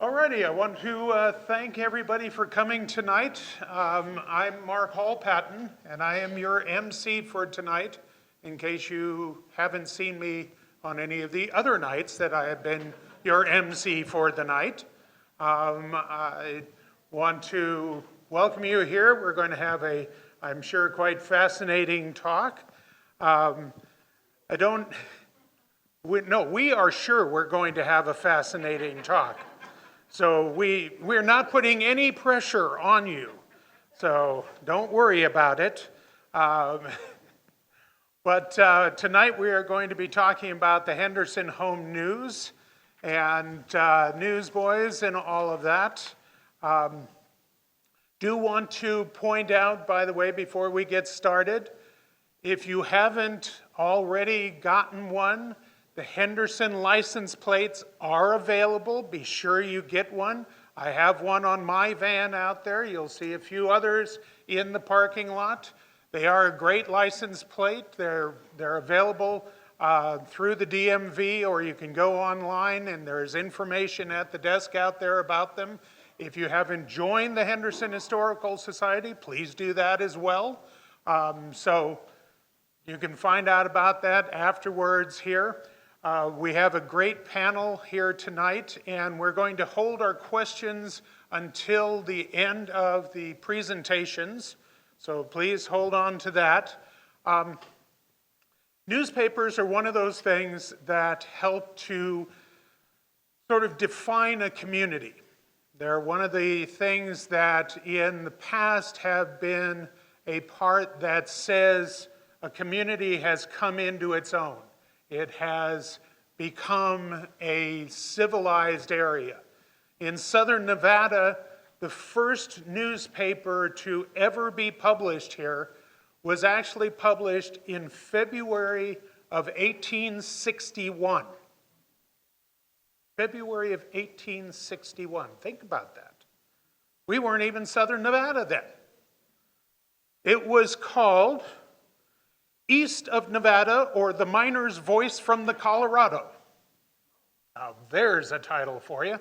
Alrighty, I want to thank everybody for coming tonight. I'm Mark Hall-Patton, and I am your MC for tonight, in case you haven't seen me on any of the other nights that I have been your MC for the night. I want to welcome you here. We're going to have I'm sure, quite fascinating talk. We are sure we're going to have a fascinating talk. So we're not putting any pressure on you, so don't worry about it. But tonight we are going to be talking about the Henderson Home News and Newsboys and all of that. Do want to point out, by the way, before we get started, if you haven't already gotten one, the Henderson license plates are available. Be sure you get one. I have one on my van out there. You'll see a few others in the parking lot. They are a great license plate. They're available through the DMV, or you can go online, and there's information at the desk out there about them. If you haven't joined the Henderson Historical Society, please do that as well. So you can find out about that afterwards here. We have a great panel here tonight, and we're going to hold our questions until the end of the presentations. So please hold on to that. Newspapers are one of those things that help to sort of define a community. They're one of the things that in the past have been a part that says a community has come into its own. It has become a civilized area. In southern Nevada, the first newspaper to ever be published here was actually published in February of 1861. February of 1861. Think about that. We weren't even southern Nevada then. It was called East of Nevada, or The Miner's Voice from the Colorado. Now there's a title for you.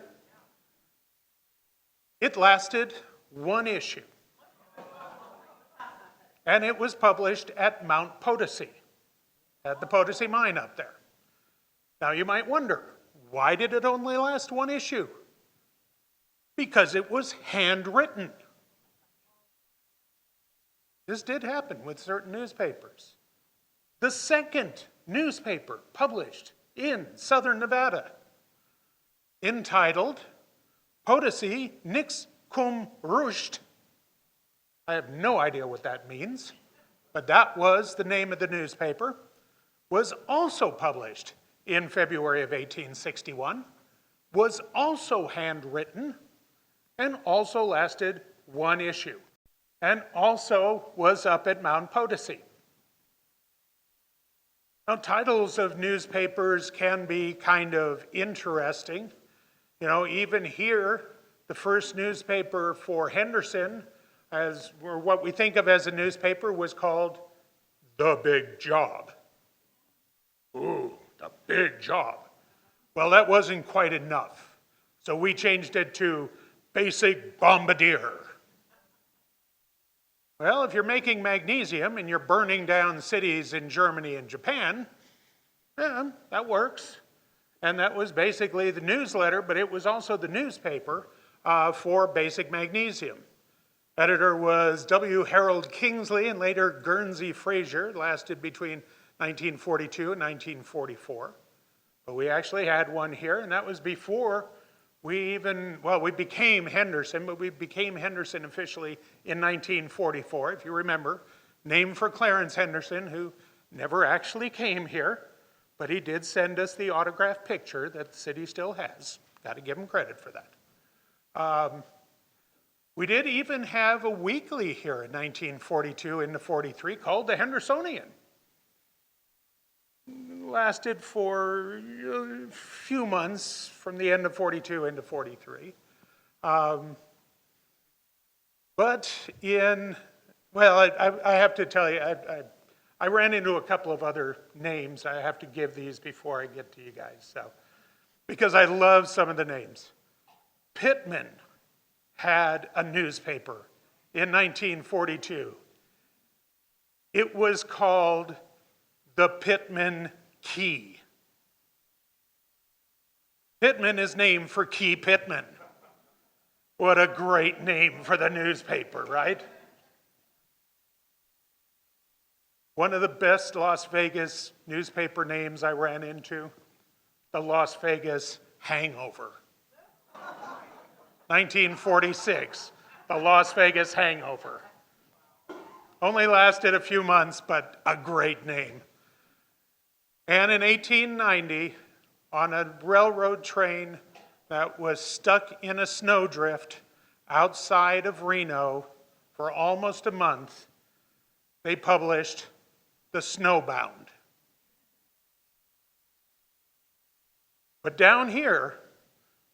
It lasted one issue. And it was published at Mount Potosi, at the Potosi mine up there. Now you might wonder, why did it only last one issue? Because it was handwritten. This did happen with certain newspapers. The second newspaper published in southern Nevada, entitled Potosi Nix Cum Rusht. I have no idea what that means, but that was the name of the newspaper, was also published in February of 1861, was also handwritten, and also lasted one issue, and also was up at Mount Potosi. Now, titles of newspapers can be kind of interesting. You know, even here, the first newspaper for Henderson, or what we think of as a newspaper, was called The Big Job. Ooh, The Big Job. Well, that wasn't quite enough. So we changed it to Basic Bombardier. Well, if you're making magnesium and you're burning down cities in Germany and Japan, yeah, that works. And that was basically the newsletter, but it was also the newspaper for Basic Magnesium. Editor was W. Harold Kingsley and later Guernsey Fraser. It lasted between 1942 and 1944. But we actually had one here, and that was before we became Henderson, but we became Henderson officially in 1944, if you remember. Named for Clarence Henderson, who never actually came here, but he did send us the autographed picture that the city still has. Got to give him credit for that. We did even have a weekly here in 1942 into 43 called the Hendersonian. Lasted for a few months from the end of 42 into 43. But I have to tell you, I ran into a couple of other names. I have to give these before I get to you guys, because I love some of the names. Pittman had a newspaper in 1942. It was called the Pittman Key. Pittman is named for Key Pittman. What a great name for the newspaper, right? One of the best Las Vegas newspaper names I ran into, the Las Vegas Hangover. 1946, the Las Vegas Hangover. Only lasted a few months, but a great name. And in 1890, on a railroad train that was stuck in a snowdrift outside of Reno for almost a month, they published The Snowbound. But down here,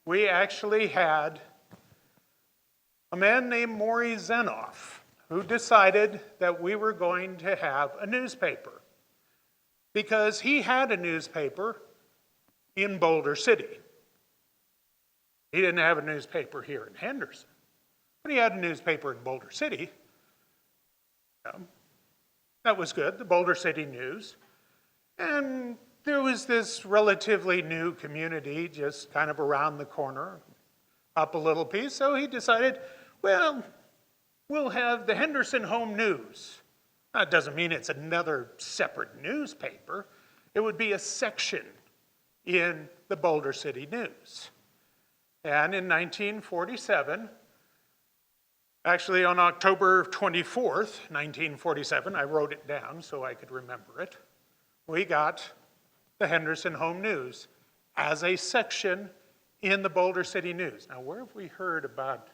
we actually had a man named Maury Zenoff who decided that we were going to have a newspaper because he had a newspaper in Boulder City. He didn't have a newspaper here in Henderson, but he had a newspaper in Boulder City. That was good, the Boulder City News. And there was this relatively new community just kind of around the corner, up a little piece. So he decided, well, we'll have the Henderson Home News. That doesn't mean it's another separate newspaper. It would be a section in the Boulder City News. And in 1947, actually on October 24th, 1947, I wrote it down so I could remember it, we got the Henderson Home News as a section in the Boulder City News. Now, where have we heard about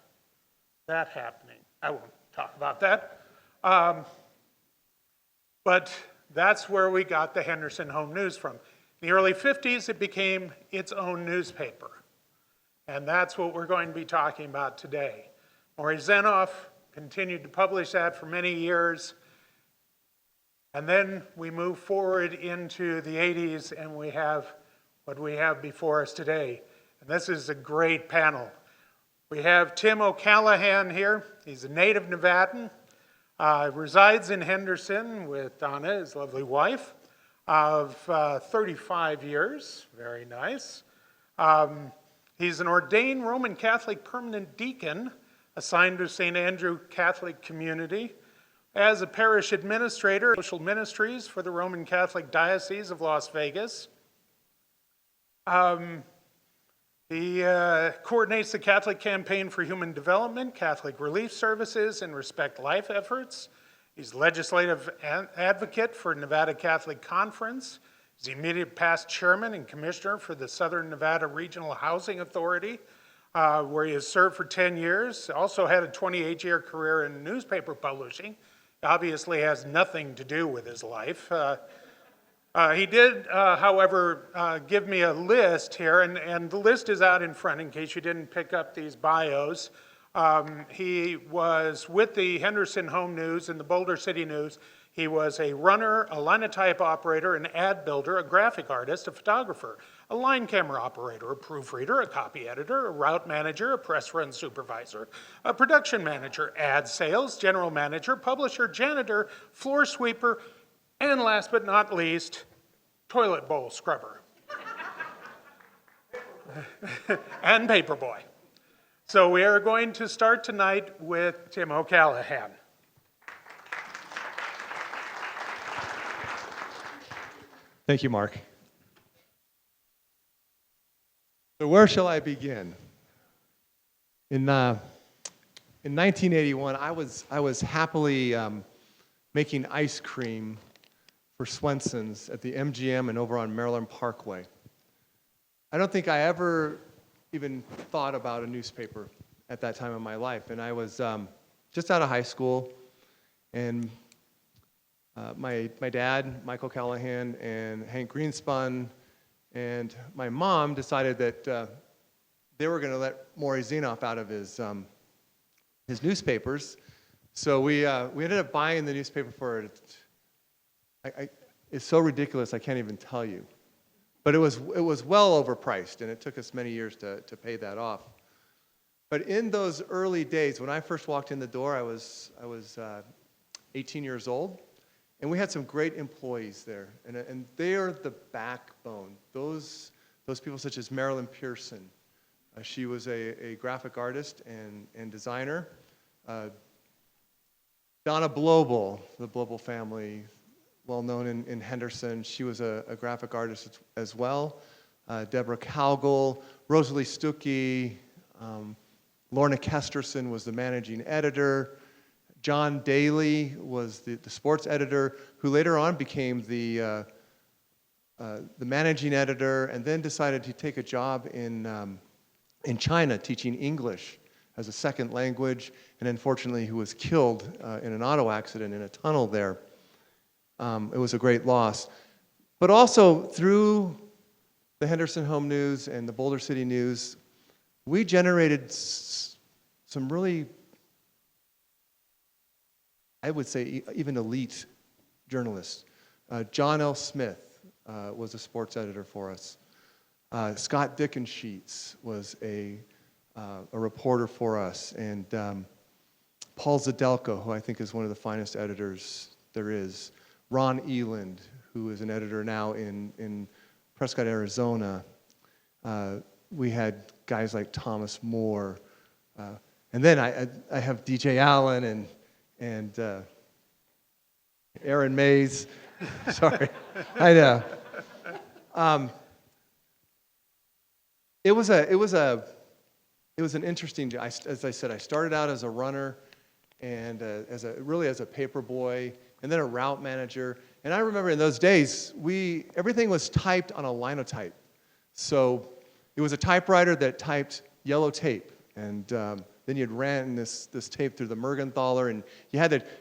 that happening? I won't talk about that. But that's where we got the Henderson Home News from. In the early 50s, it became its own newspaper. And that's what we're going to be talking about today. Maury Zenoff continued to publish that for many years. And then we move forward into the 80s, and we have what we have before us today. And this is a great panel. We have Tim O'Callahan here. He's a native Nevadan. Resides in Henderson with Donna, his lovely wife, of 35 years. Very nice. He's an ordained Roman Catholic permanent deacon assigned to St. Andrew Catholic Community as a parish administrator of social ministries for the Roman Catholic Diocese of Las Vegas. He coordinates the Catholic Campaign for Human Development, Catholic Relief Services, and Respect Life efforts. He's legislative advocate for Nevada Catholic Conference. He's the immediate past chairman and commissioner for the Southern Nevada Regional Housing Authority, where he has served for 10 years. Also had a 28-year career in newspaper publishing. Obviously has nothing to do with his life. He did, however, give me a list here, and the list is out in front in case you didn't pick up these bios. He was with the Henderson Home News and the Boulder City News. He was a runner, a linotype operator, an ad builder, a graphic artist, a photographer, a line camera operator, a proofreader, a copy editor, a route manager, a press run supervisor, a production manager, ad sales, general manager, publisher, janitor, floor sweeper, and last but not least, toilet bowl scrubber. And paperboy. So we are going to start tonight with Tim O'Callahan. Thank you, Mark. So where shall I begin? In 1981, I was happily making ice cream for Swenson's at the MGM and over on Maryland Parkway. I don't think I ever even thought about a newspaper at that time in my life. And I was just out of high school, and my dad, Michael Callahan, and Hank Greenspun, and my mom decided that they were going to let Maury Zenoff out of his newspapers. So we ended up buying the newspaper for it. It's so ridiculous I can't even tell you. But it was well overpriced, and it took us many years to pay that off. But in those early days, when I first walked in the door, I was 18 years old, and we had some great employees there, and they are the backbone. Those people such as Marilyn Pearson. She was a graphic artist and designer. Donna Blobel, the Blobel family, well known in Henderson. She was a graphic artist as well. Deborah Calgel, Rosalie Stuckey, Lorna Kesterson was the managing editor. John Daly was the sports editor, who later on became the managing editor, and then decided to take a job in China teaching English as a second language, and unfortunately who was killed in an auto accident in a tunnel there. It was a great loss. But also through the Henderson Home News and the Boulder City News, we generated some really, I would say, even elite journalists. John L. Smith was a sports editor for us. Scott Dickensheets was a reporter for us, and Paul Zadelko, who I think is one of the finest editors there is. Ron Eland, who is an editor now in Prescott, Arizona. We had guys like Thomas Moore. And then I have DJ Allen and Aaron Mays. Sorry, I know. It was an interesting. As I said, I started out as a runner, and as a paper boy, and then a route manager. And I remember in those days, everything was typed on a linotype. So it was a typewriter that typed yellow tape, and then you'd ran this tape through the Mergenthaler, and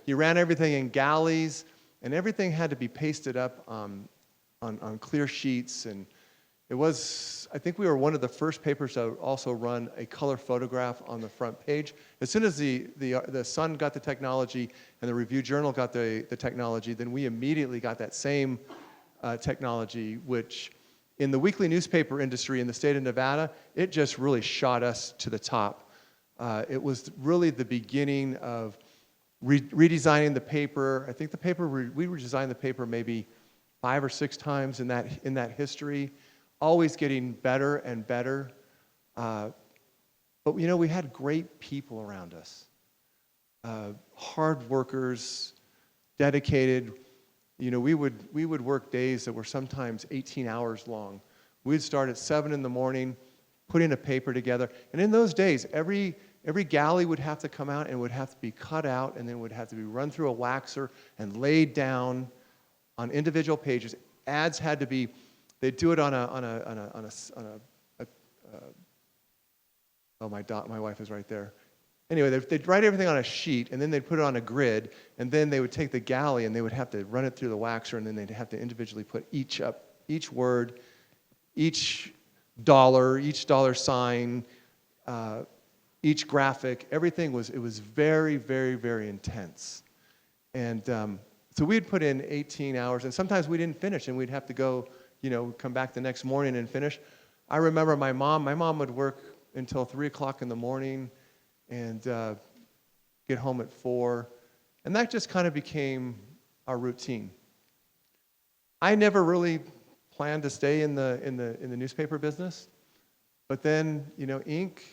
you ran everything in galleys, and everything had to be pasted up on clear sheets. And I think we were one of the first papers to also run a color photograph on the front page. As soon as the Sun got the technology and the Review Journal got the technology, then we immediately got that same technology, which in the weekly newspaper industry in the state of Nevada, it just really shot us to the top. It was really the beginning of redesigning the paper. I think we redesigned the paper maybe 5 or 6 times in that history. Always getting better and better. But we had great people around us. Hard workers, dedicated. We would work days that were sometimes 18 hours long. We'd start at 7 in the morning, putting a paper together. And in those days, every galley would have to come out and would have to be cut out, and then would have to be run through a waxer and laid down on individual pages. Ads had to be. They'd do it on a my wife is right there. Anyway, they'd write everything on a sheet, and then they'd put it on a grid, and then they would take the galley, and they would have to run it through the waxer, and then they'd have to individually put each word, each dollar sign, each graphic, everything was very, very, very intense. And so we'd put in 18 hours, and sometimes we didn't finish, and we'd have to go, come back the next morning and finish. I remember my mom would work until 3 o'clock in the morning and get home at 4. And that just kind of became our routine. I never really planned to stay in the newspaper business, but then, ink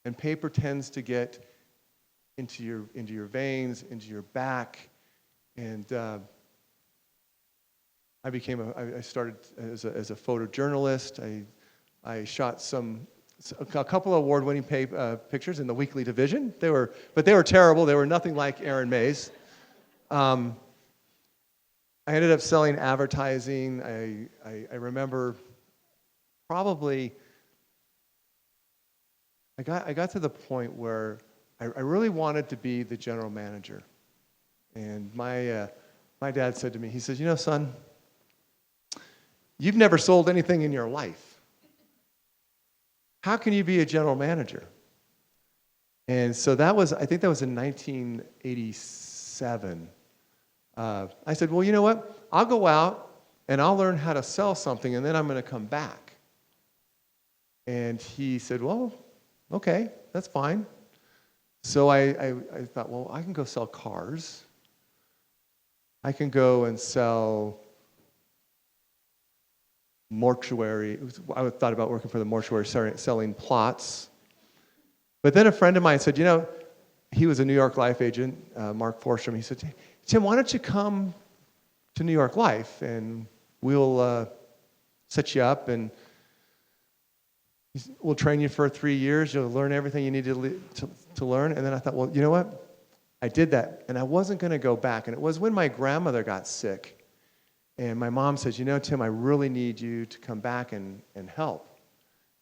and paper tends to get into your veins, into your back, and I started as a photojournalist. I shot a couple of award-winning pictures in the weekly division. They were terrible. They were nothing like Aaron May's. I ended up selling advertising. I remember probably I got to the point where I really wanted to be the general manager, and my dad said to me, he says, son, you've never sold anything in your life. How can you be a general manager? And so I think that was in 1987. I said, well, you know what? I'll go out and I'll learn how to sell something, and then I'm going to come back. And he said, well, okay, that's fine. So I thought, well, I can go sell cars. I can go and sell mortuary. I thought about working for the mortuary, selling plots. But then a friend of mine said, he was a New York Life agent, Mark Forstrom. He said, Tim, why don't you come to New York Life and we'll set you up and we'll train you for 3 years. You'll learn everything you need to learn. And then I thought, well, you know what? I did that, and I wasn't going to go back. And it was when my grandmother got sick, and my mom says, Tim, I really need you to come back and help.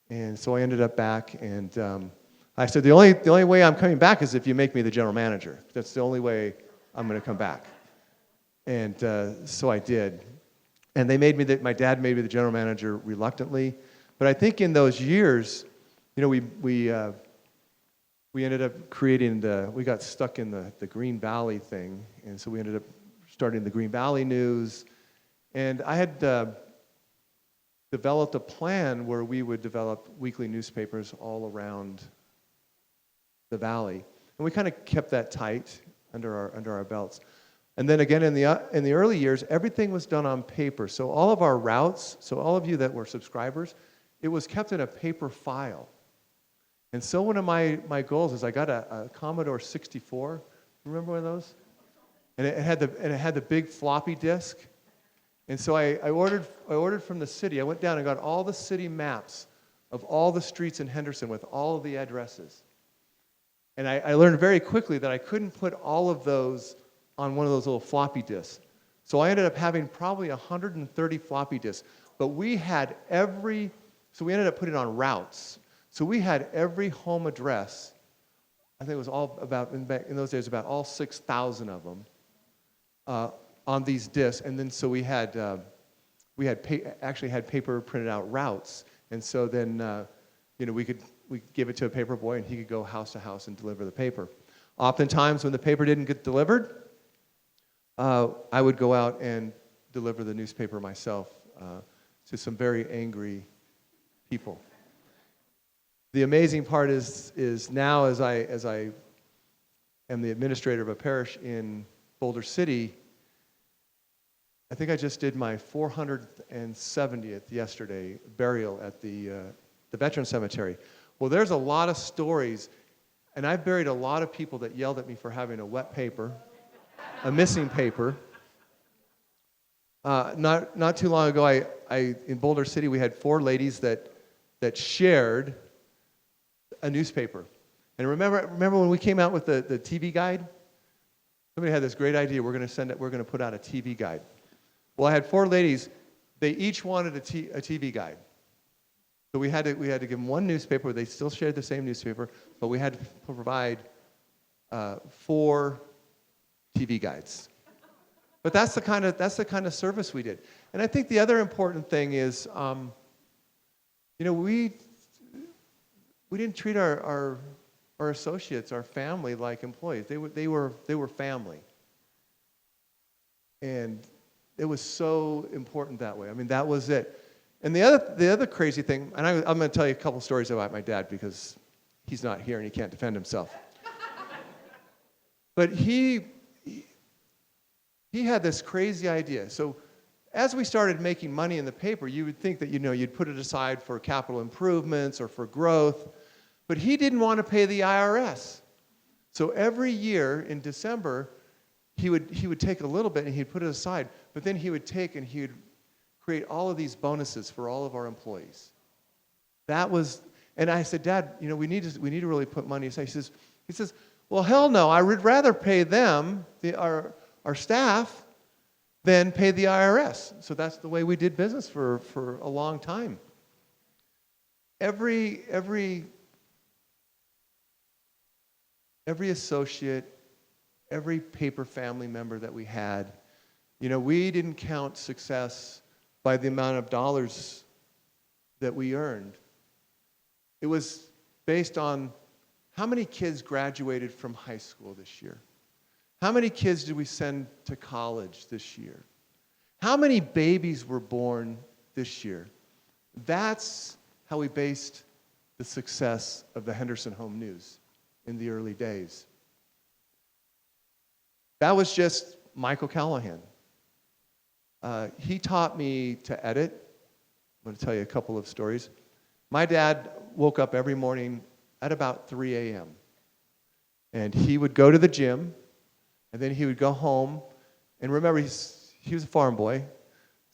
And so I ended up back, and I said, the only way I'm coming back is if you make me the general manager. That's the only way I'm going to come back. And so I did. And my dad made me the general manager reluctantly. But I think in those years, we ended up creating we got stuck in the Green Valley thing. And so we ended up starting the Green Valley News. And I had developed a plan where we would develop weekly newspapers all around the valley. And we kind of kept that tight under our belts. And then again, in the early years, everything was done on paper. So all of our routes, so all of you that were subscribers, it was kept in a paper file. And so one of my goals is I got a Commodore 64. Remember one of those? And it had the big floppy disk. And so I ordered from the city. I went down and got all the city maps of all the streets in Henderson with all of the addresses. And I learned very quickly that I couldn't put all of those on one of those little floppy disks. So I ended up having probably 130 floppy disks. But we ended up putting it on routes. So we had every home address. I think it was all about, in those days, about all 6,000 of them on these disks. And then so we actually had paper printed out routes. And so then, we could give it to a paper boy and he could go house to house and deliver the paper. Oftentimes when the paper didn't get delivered, I would go out and deliver the newspaper myself to some very angry people. The amazing part is now as I am the administrator of a parish in Boulder City, I think I just did my 470th yesterday burial at the Veteran Cemetery. Well, there's a lot of stories, and I've buried a lot of people that yelled at me for having a wet paper, a missing paper. Not too long ago, I in Boulder City, we had 4 ladies that shared a newspaper. And remember when we came out with the TV guide? Somebody had this great idea. We're going to put out a TV guide. Well, I had 4 ladies. They each wanted a TV guide. So we had to give them one newspaper. They still shared the same newspaper, but we had to provide 4 TV guides. But that's the kind of service we did. And I think the other important thing is, we didn't treat our associates, our family, like employees. They were family, and it was so important that way. I mean, that was it. And the other crazy thing, and I'm going to tell you a couple stories about my dad because he's not here and he can't defend himself. But he had this crazy idea. So as we started making money in the paper, you would think that you'd put it aside for capital improvements or for growth. But he didn't want to pay the IRS. So every year in December, he would take a little bit and he'd put it aside. But then he would take and he would create all of these bonuses for all of our employees. And I said, Dad, we need to really put money aside. He says, well, hell no, I would rather pay them, our staff, than pay the IRS. So that's the way we did business for a long time. Every associate, every paper family member that we had, we didn't count success by the amount of dollars that we earned. It was based on how many kids graduated from high school this year? How many kids did we send to college this year? How many babies were born this year? That's how we based the success of the Henderson Home News in the early days. That was just Michael Callahan. He taught me to edit. I'm going to tell you a couple of stories. My dad woke up every morning at about 3 a.m. And he would go to the gym, and then he would go home. And remember, he was a farm boy,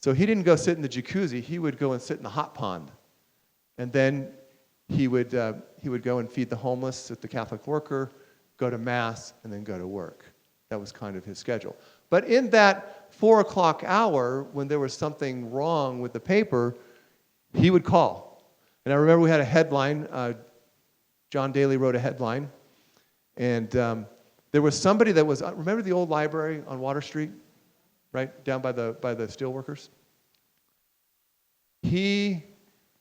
so he didn't go sit in the jacuzzi. He would go and sit in the hot pond. And then he would go and feed the homeless at the Catholic Worker, go to Mass, and then go to work. That was kind of his schedule. But in that 4 o'clock hour, when there was something wrong with the paper, he would call. And I remember we had a headline. John Daly wrote a headline. And there was somebody that was, remember the old library on Water Street, right, down by the steelworkers?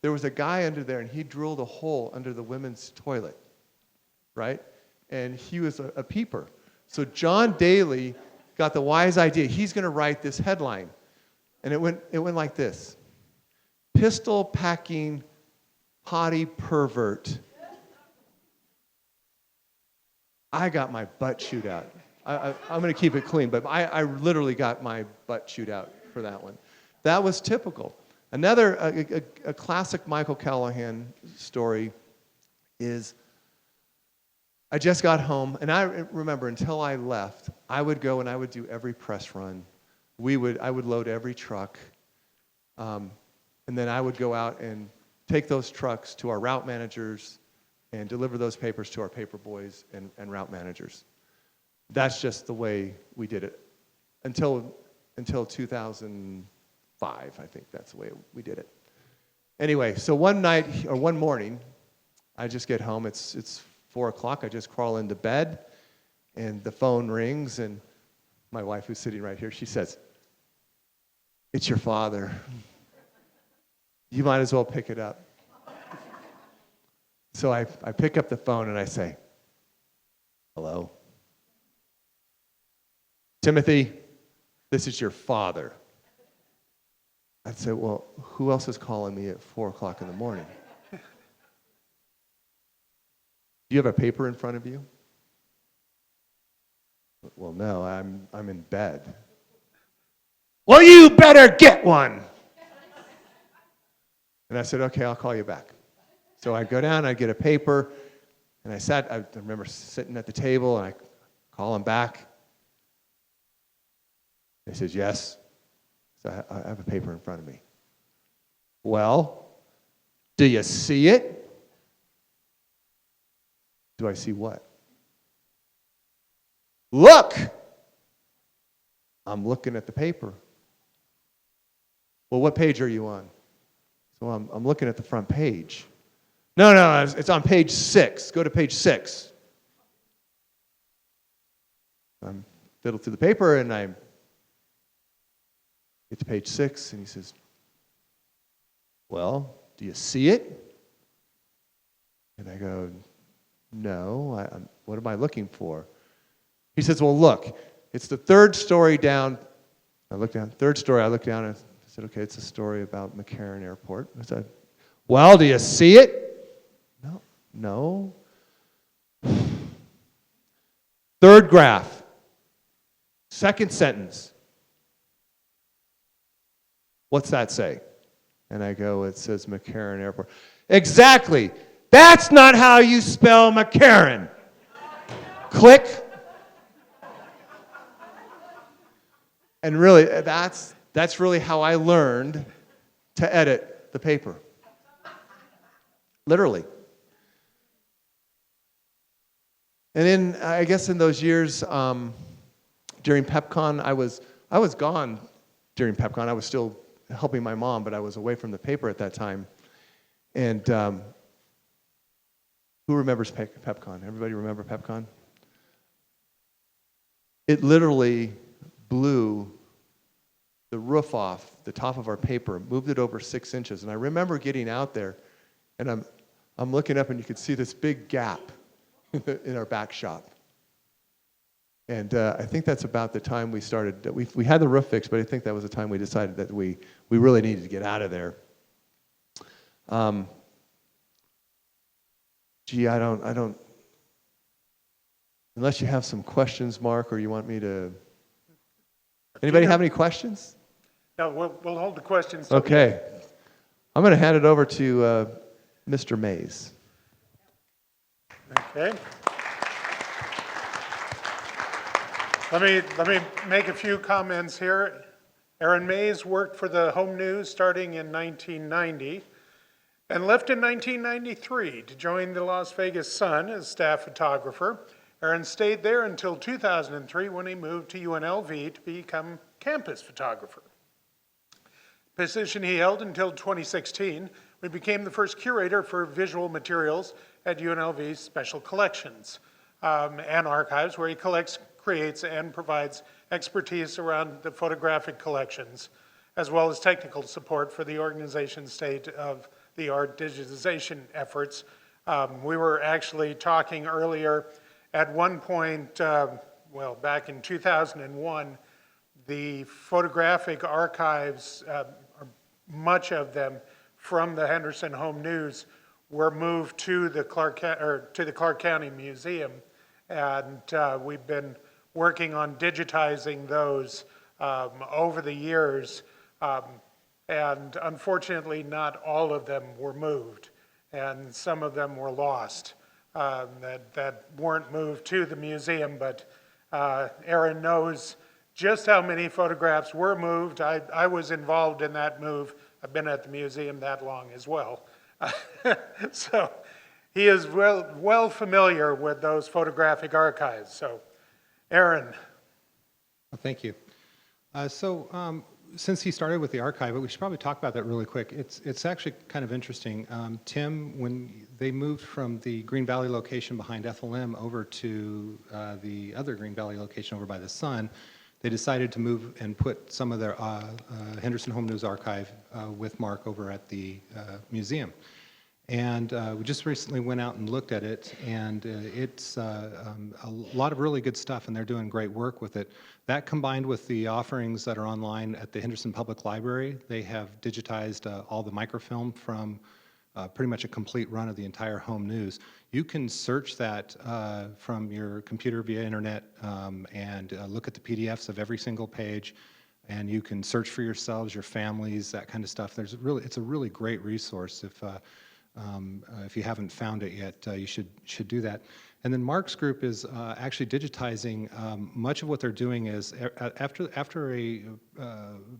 There was a guy under there, and he drilled a hole under the women's toilet, right? And he was a peeper. So John Daly got the wise idea. He's going to write this headline. And it went like this. Pistol packing potty pervert. I got my butt chewed out. I'm going to keep it clean, but I literally got my butt chewed out for that one. That was typical. Another, a classic Michael Callahan story is I just got home, and I remember until I left, I would go and I would do every press run. I would load every truck, and then I would go out and take those trucks to our route managers and deliver those papers to our paper boys and route managers. That's just the way we did it until 2005, I think that's the way we did it. Anyway, so one morning, I just get home, it's 4 o'clock, I just crawl into bed, and the phone rings, and my wife, who's sitting right here, she says, "It's your father. You might as well pick it up." So I pick up the phone and I say, "Hello? Timothy, this is your father." I'd say, "Well, who else is calling me at 4 o'clock in the morning?" "Do you have a paper in front of you?" "Well, no, I'm in bed." "Well, you better get one." And I said, "Okay, I'll call you back." So I go down, I get a paper, and I remember sitting at the table, and I call him back. He says, "Yes." So I have a paper in front of me. "Well, do you see it?" "Do I see what?" "Look!" I'm looking at the paper. "Well, what page are you on?" So I'm looking at the front page. No, it's on page 6. Go to page 6. I'm fiddle through the paper, and I get to page 6, and he says, "Well, do you see it?" And I go, "No, what am I looking for?" He says, "Well, look, it's the third story down." I look down, third story, I look down, and I said, "Okay, it's a story about McCarran Airport." I said, "Well, do you see it?" No. Third graph. Second sentence. "What's that say?" And I go, "It says McCarran Airport." "Exactly. That's not how you spell McCarran." Click. And really, that's really how I learned to edit the paper. Literally. And then I guess in those years during PepCon, I was gone during PepCon. I was still helping my mom, but I was away from the paper at that time. And who remembers PepCon? Everybody remember PepCon? It literally blew the roof off the top of our paper, moved it over 6 inches. And I remember getting out there, and I'm looking up, and you could see this big gap in our back shop. And I think that's about the time we started. We had the roof fixed, but I think that was the time we decided that we really needed to get out of there. Gee, I don't, unless you have some questions, Mark, or you want me to, anybody have any questions? No, we'll hold the questions. Till Okay. I'm going to hand it over to Mr. Mays. Okay. Let me make a few comments here. Aaron Mays worked for the Home News starting in 1990 and left in 1993 to join the Las Vegas Sun as staff photographer. Aaron stayed there until 2003 when he moved to UNLV to become campus photographer. Position he held until 2016, we became the first curator for visual materials at UNLV's Special Collections and Archives, where he collects, creates, and provides expertise around the photographic collections, as well as technical support for the organization's state-of-the-art digitization efforts. We were actually talking earlier, at one point, back in 2001, the photographic archives, much of them from the Henderson Home News, were moved to the Clark County Museum, and we've been working on digitizing those over the years, and unfortunately not all of them were moved, and some of them were lost that weren't moved to the museum, but Aaron knows just how many photographs were moved. I was involved in that move. I've been at the museum that long as well. So he is well familiar with those photographic archives. So, Aaron. Well, thank you. Since he started with the archive, we should probably talk about that really quick. It's actually kind of interesting. Tim, when they moved from the Green Valley location behind Ethel M over to the other Green Valley location over by the Sun, they decided to move and put some of their Henderson Home News archive with Mark over at the museum. And we just recently went out and looked at it, and it's a lot of really good stuff, and they're doing great work with it. That combined with the offerings that are online at the Henderson Public Library, they have digitized all the microfilm from pretty much a complete run of the entire Home News. You can search that from your computer via internet and look at the PDFs of every single page, and you can search for yourselves, your families, that kind of stuff. It's a really great resource. If you haven't found it yet, you should do that. And then Mark's group is actually digitizing. Much of what they're doing is after a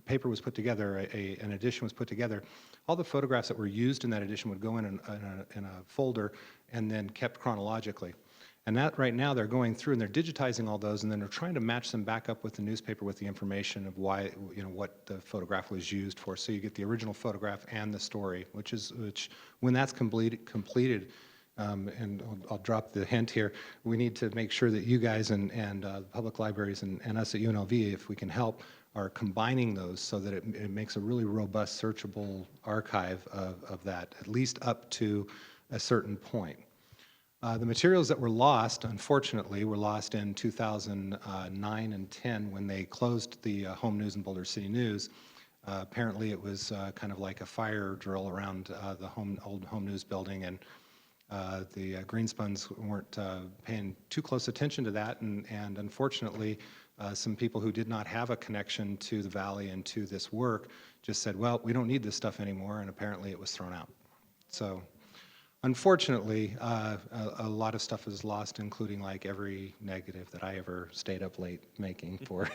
paper was put together, an edition was put together, all the photographs that were used in that edition would go in a folder and then kept chronologically. And that right now they're going through and they're digitizing all those, and then they're trying to match them back up with the newspaper with the information of why, what the photograph was used for. So you get the original photograph and the story, which when that's completed, and I'll drop the hint here, we need to make sure that you guys and public libraries and us at UNLV, if we can help, are combining those so that it makes a really robust, searchable archive of that, at least up to a certain point. The materials that were lost, unfortunately, were lost in 2009 and 10 when they closed the Home News and Boulder City News. Apparently, it was kind of like a fire drill around the old Home News building, and the Greenspuns weren't paying too close attention to that, and unfortunately, some people who did not have a connection to the Valley and to this work just said, well, we don't need this stuff anymore, and apparently it was thrown out. So. Unfortunately, a lot of stuff is lost, including like every negative that I ever stayed up late making for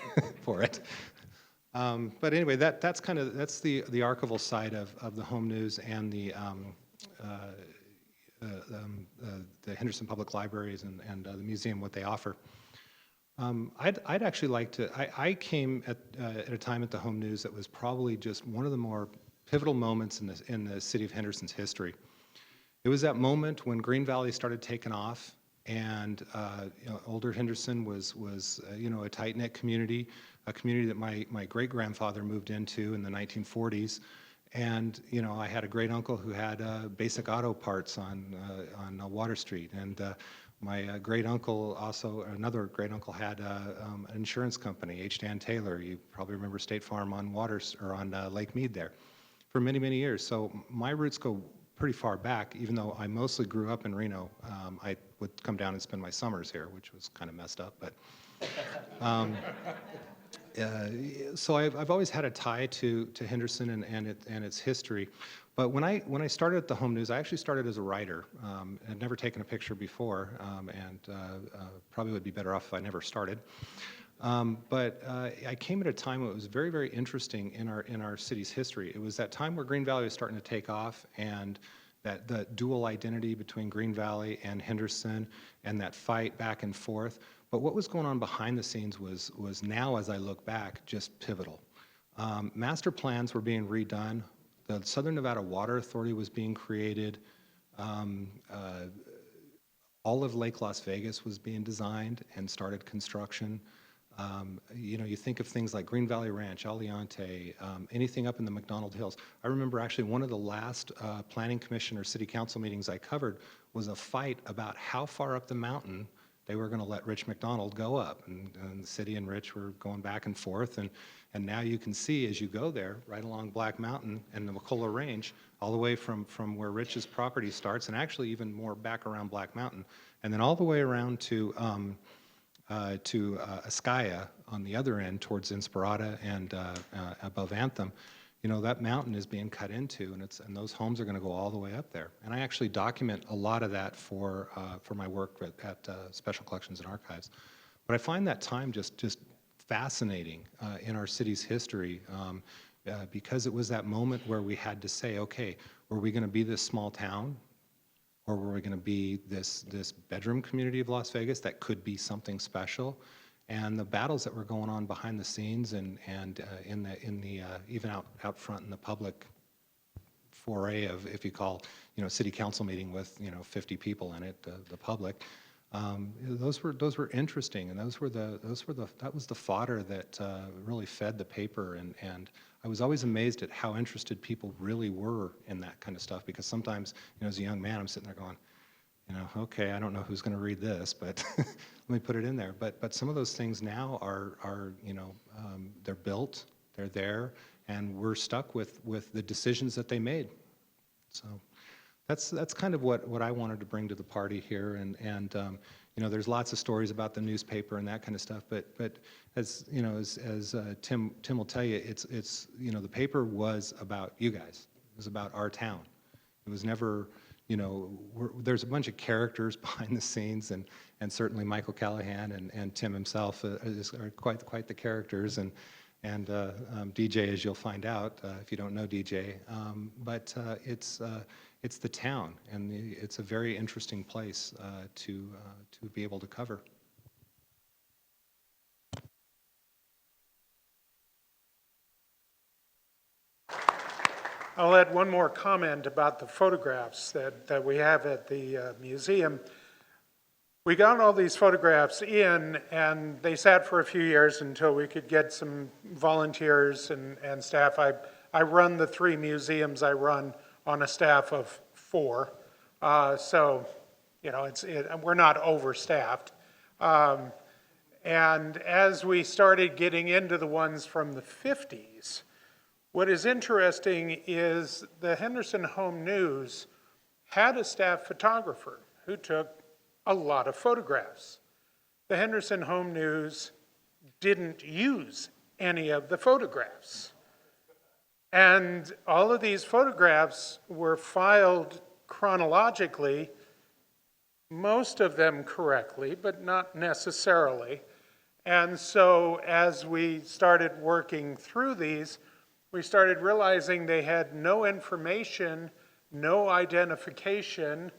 for it. But anyway, that's the archival side of the Home News and the Henderson Public Libraries and the museum, what they offer. I'd actually like to. I came at a time at the Home News that was probably just one of the more pivotal moments in the city of Henderson's history. It was that moment when Green Valley started taking off, and older Henderson was a tight-knit community, a community that my great-grandfather moved into in the 1940s, and I had a great uncle who had basic auto parts on Water Street, and my great uncle another great uncle had an insurance company, H. Dan Taylor. You probably remember State Farm on Lake Mead there, for many years. So my roots go pretty far back, even though I mostly grew up in Reno. I would come down and spend my summers here, which was kind of messed up, but so I've always had a tie to Henderson and its history. But when I started at the Home News, I actually started as a writer. I'd never taken a picture before, and probably would be better off if I never started. But I came at a time when it was very, very interesting in our city's history. It was that time where Green Valley was starting to take off, and that the dual identity between Green Valley and Henderson, and that fight back and forth. But what was going on behind the scenes was now, as I look back, just pivotal. Master plans were being redone. The Southern Nevada Water Authority was being created. All of Lake Las Vegas was being designed and started construction. You think of things like Green Valley Ranch, Aliante, anything up in the McDonald Hills. I remember actually one of the last planning commission or city council meetings I covered was a fight about how far up the mountain they were going to let Rich McDonald go up. And the city and Rich were going back and forth. And now you can see as you go there, right along Black Mountain and the Wacola Range, all the way from where Rich's property starts, and actually even more back around Black Mountain, and then all the way around to Ascaya on the other end towards Inspirata and above Anthem. That mountain is being cut into, and those homes are going to go all the way up there. And I actually document a lot of that for my work at Special Collections and Archives. But I find that time just fascinating in our city's history because it was that moment where we had to say, okay, were we going to be this small town, or were we going to be this bedroom community of Las Vegas that could be something special? And the battles that were going on behind the scenes and in the even out front in the public foray of, if you call, city council meeting with 50 people in it, the public, those were interesting, and that was the fodder that really fed the paper, and I was always amazed at how interested people really were in that kind of stuff, because sometimes as a young man I'm sitting there going, okay, I don't know who's going to read this, but let me put it in there. But some of those things now are they're built, they're there, and we're stuck with the decisions that they made. So that's kind of what I wanted to bring to the party here, and there's lots of stories about the newspaper and that kind of stuff. But as Tim will tell you, it's the paper was about you guys. It was about our town. It was never. There's a bunch of characters behind the scenes, and certainly Michael Callahan and Tim himself are quite the characters, and DJ, as you'll find out if you don't know DJ. But it's the town, and it's a very interesting place to be able to cover. I'll add one more comment about the photographs that we have at the museum. We got all these photographs in, and they sat for a few years until we could get some volunteers and staff. I run the 3 museums. I run on a staff of 4. So, we're not overstaffed. And as we started getting into the ones from the 50s, what is interesting is the Henderson Home News had a staff photographer who took a lot of photographs. The Henderson Home News didn't use any of the photographs. And all of these photographs were filed chronologically, most of them correctly, but not necessarily. And so as we started working through these, we started realizing they had no information, no identification,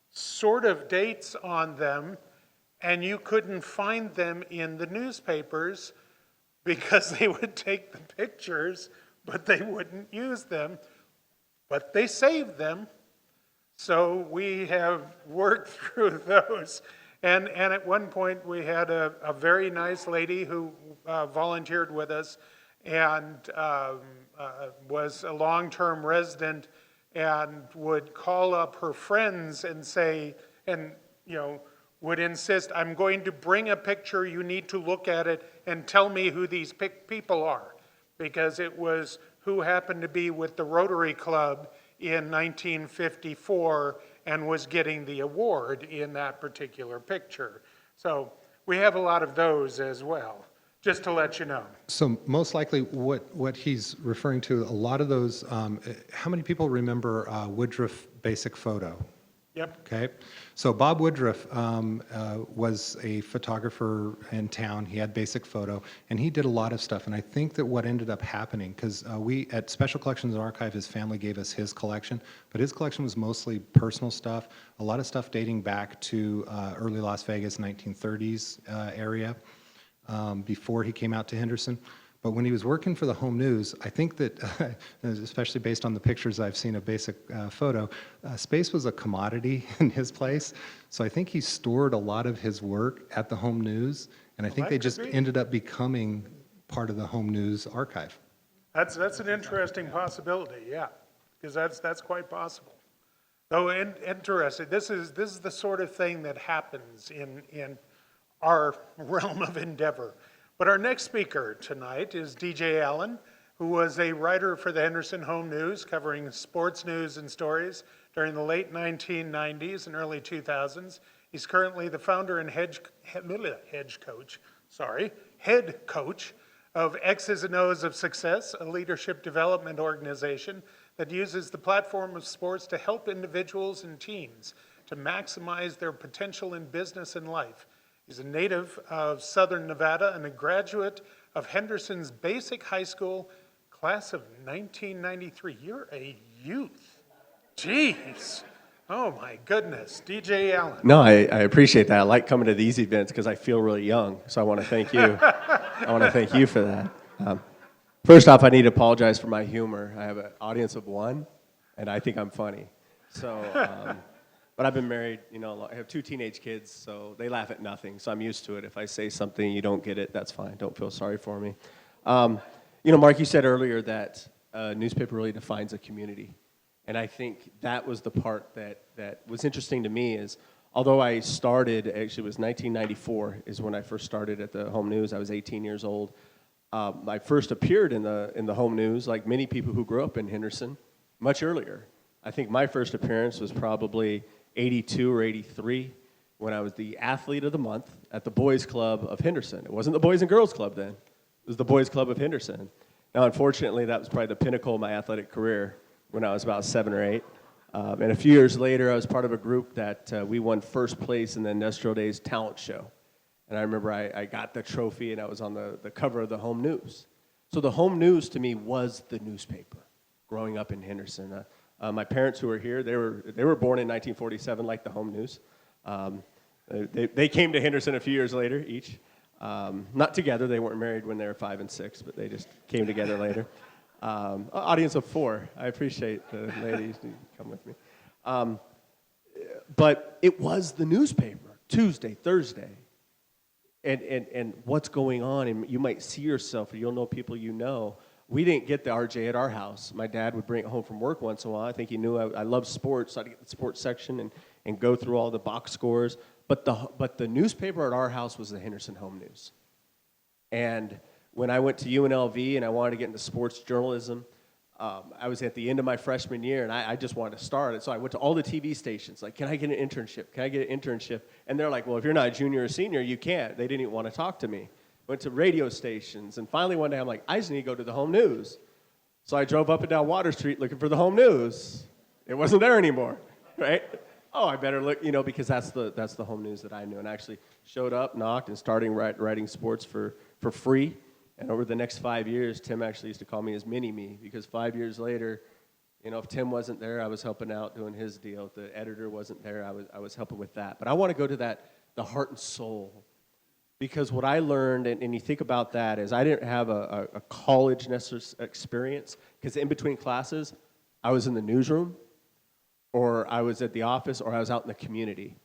sort of dates on them, and you couldn't find them in the newspapers because they would take the pictures, but they wouldn't use them, but they saved them. So we have worked through those. And at one point we had a very nice lady who volunteered with us and was a long-term resident and would call up her friends and say, would insist, I'm going to bring a picture, you need to look at it and tell me who these people are. Because it was who happened to be with the Rotary Club in 1954 and was getting the award in that particular picture. So we have a lot of those as well, just to let you know. So most likely what he's referring to, a lot of those, how many people remember Woodruff Basic Photo? Yep. Okay, so Bob Woodruff was a photographer in town. He had Basic Photo, and he did a lot of stuff. And I think that what ended up happening, because we at Special Collections and Archive, his family gave us his collection, but his collection was mostly personal stuff, a lot of stuff dating back to early Las Vegas, 1930s area, before he came out to Henderson. But when he was working for the Home News, I think that, especially based on the pictures I've seen of Basic Photo, space was a commodity in his place. So I think he stored a lot of his work at the Home News, and I think they just ended up becoming part of the Home News archive. That's an interesting possibility, yeah, because that's quite possible. Though interesting, this is the sort of thing that happens in our realm of endeavor. But our next speaker tonight is DJ Allen, who was a writer for the Henderson Home News, covering sports news and stories during the late 1990s and early 2000s. He's currently the founder and head coach of X's and O's of Success, a leadership development organization that uses the platform of sports to help individuals and teams to maximize their potential in business and life. He's a native of Southern Nevada and a graduate of Henderson's Basic High School, class of 1993. You're a youth. Jeez. Oh my goodness. DJ Allen. No, I appreciate that. I like coming to these events because I feel really young. So I want to thank you. I want to thank you for that. First off, I need to apologize for my humor. I have an audience of one, and I think I'm funny. So, but I've been married, I have 2 teenage kids, so they laugh at nothing. So I'm used to it. If I say something, you don't get it, that's fine. Don't feel sorry for me. Mark, you said earlier that a newspaper really defines a community. And I think that was the part that was interesting to me is, although I started, actually it was 1994 is when I first started at the Home News. I was 18 years old. I first appeared in the Home News, like many people who grew up in Henderson, much earlier. I think my first appearance was probably 82 or 83 when I was the athlete of the month at the Boys Club of Henderson. It wasn't the Boys and Girls Club then. It was the Boys Club of Henderson. Now, unfortunately, that was probably the pinnacle of my athletic career when I was about 7 or 8. And a few years later, I was part of a group that we won first place in the Industrial Days talent show. And I remember I got the trophy, and I was on the cover of the Home News. So the Home News, to me, was the newspaper growing up in Henderson. My parents who were here, they were born in 1947, like the Home News. They came to Henderson a few years later, each. Not together, they weren't married when they were 5 and 6, but they just came together later. Audience of 4, I appreciate the ladies who come with me. But it was the newspaper, Tuesday, Thursday. And what's going on, and you might see yourself, or you'll know people you know. We didn't get the RJ at our house. My dad would bring it home from work once in a while. I think he knew I loved sports, so I'd get the sports section and go through all the box scores. But the newspaper at our house was the Henderson Home News. And when I went to UNLV and I wanted to get into sports journalism, I was at the end of my freshman year, and I just wanted to start it. So I went to all the TV stations, like, can I get an internship? Can I get an internship? And they're like, well, if you're not a junior or senior, you can't. They didn't even want to talk to me. Went to radio stations, and finally one day I'm like, I just need to go to the Home News. So I drove up and down Water Street looking for the Home News. It wasn't there anymore, right? Oh, I better look, because that's the Home News that I knew. And I actually showed up, knocked, and started writing sports for free. And over the next 5 years, Tim actually used to call me his mini-me, because 5 years later, if Tim wasn't there, I was helping out doing his deal. If the editor wasn't there, I was helping with that. But I want to go to the heart and soul. Because what I learned, and you think about that, is I didn't have a college experience, because in between classes, I was in the newsroom, or I was at the office, or I was out in the community.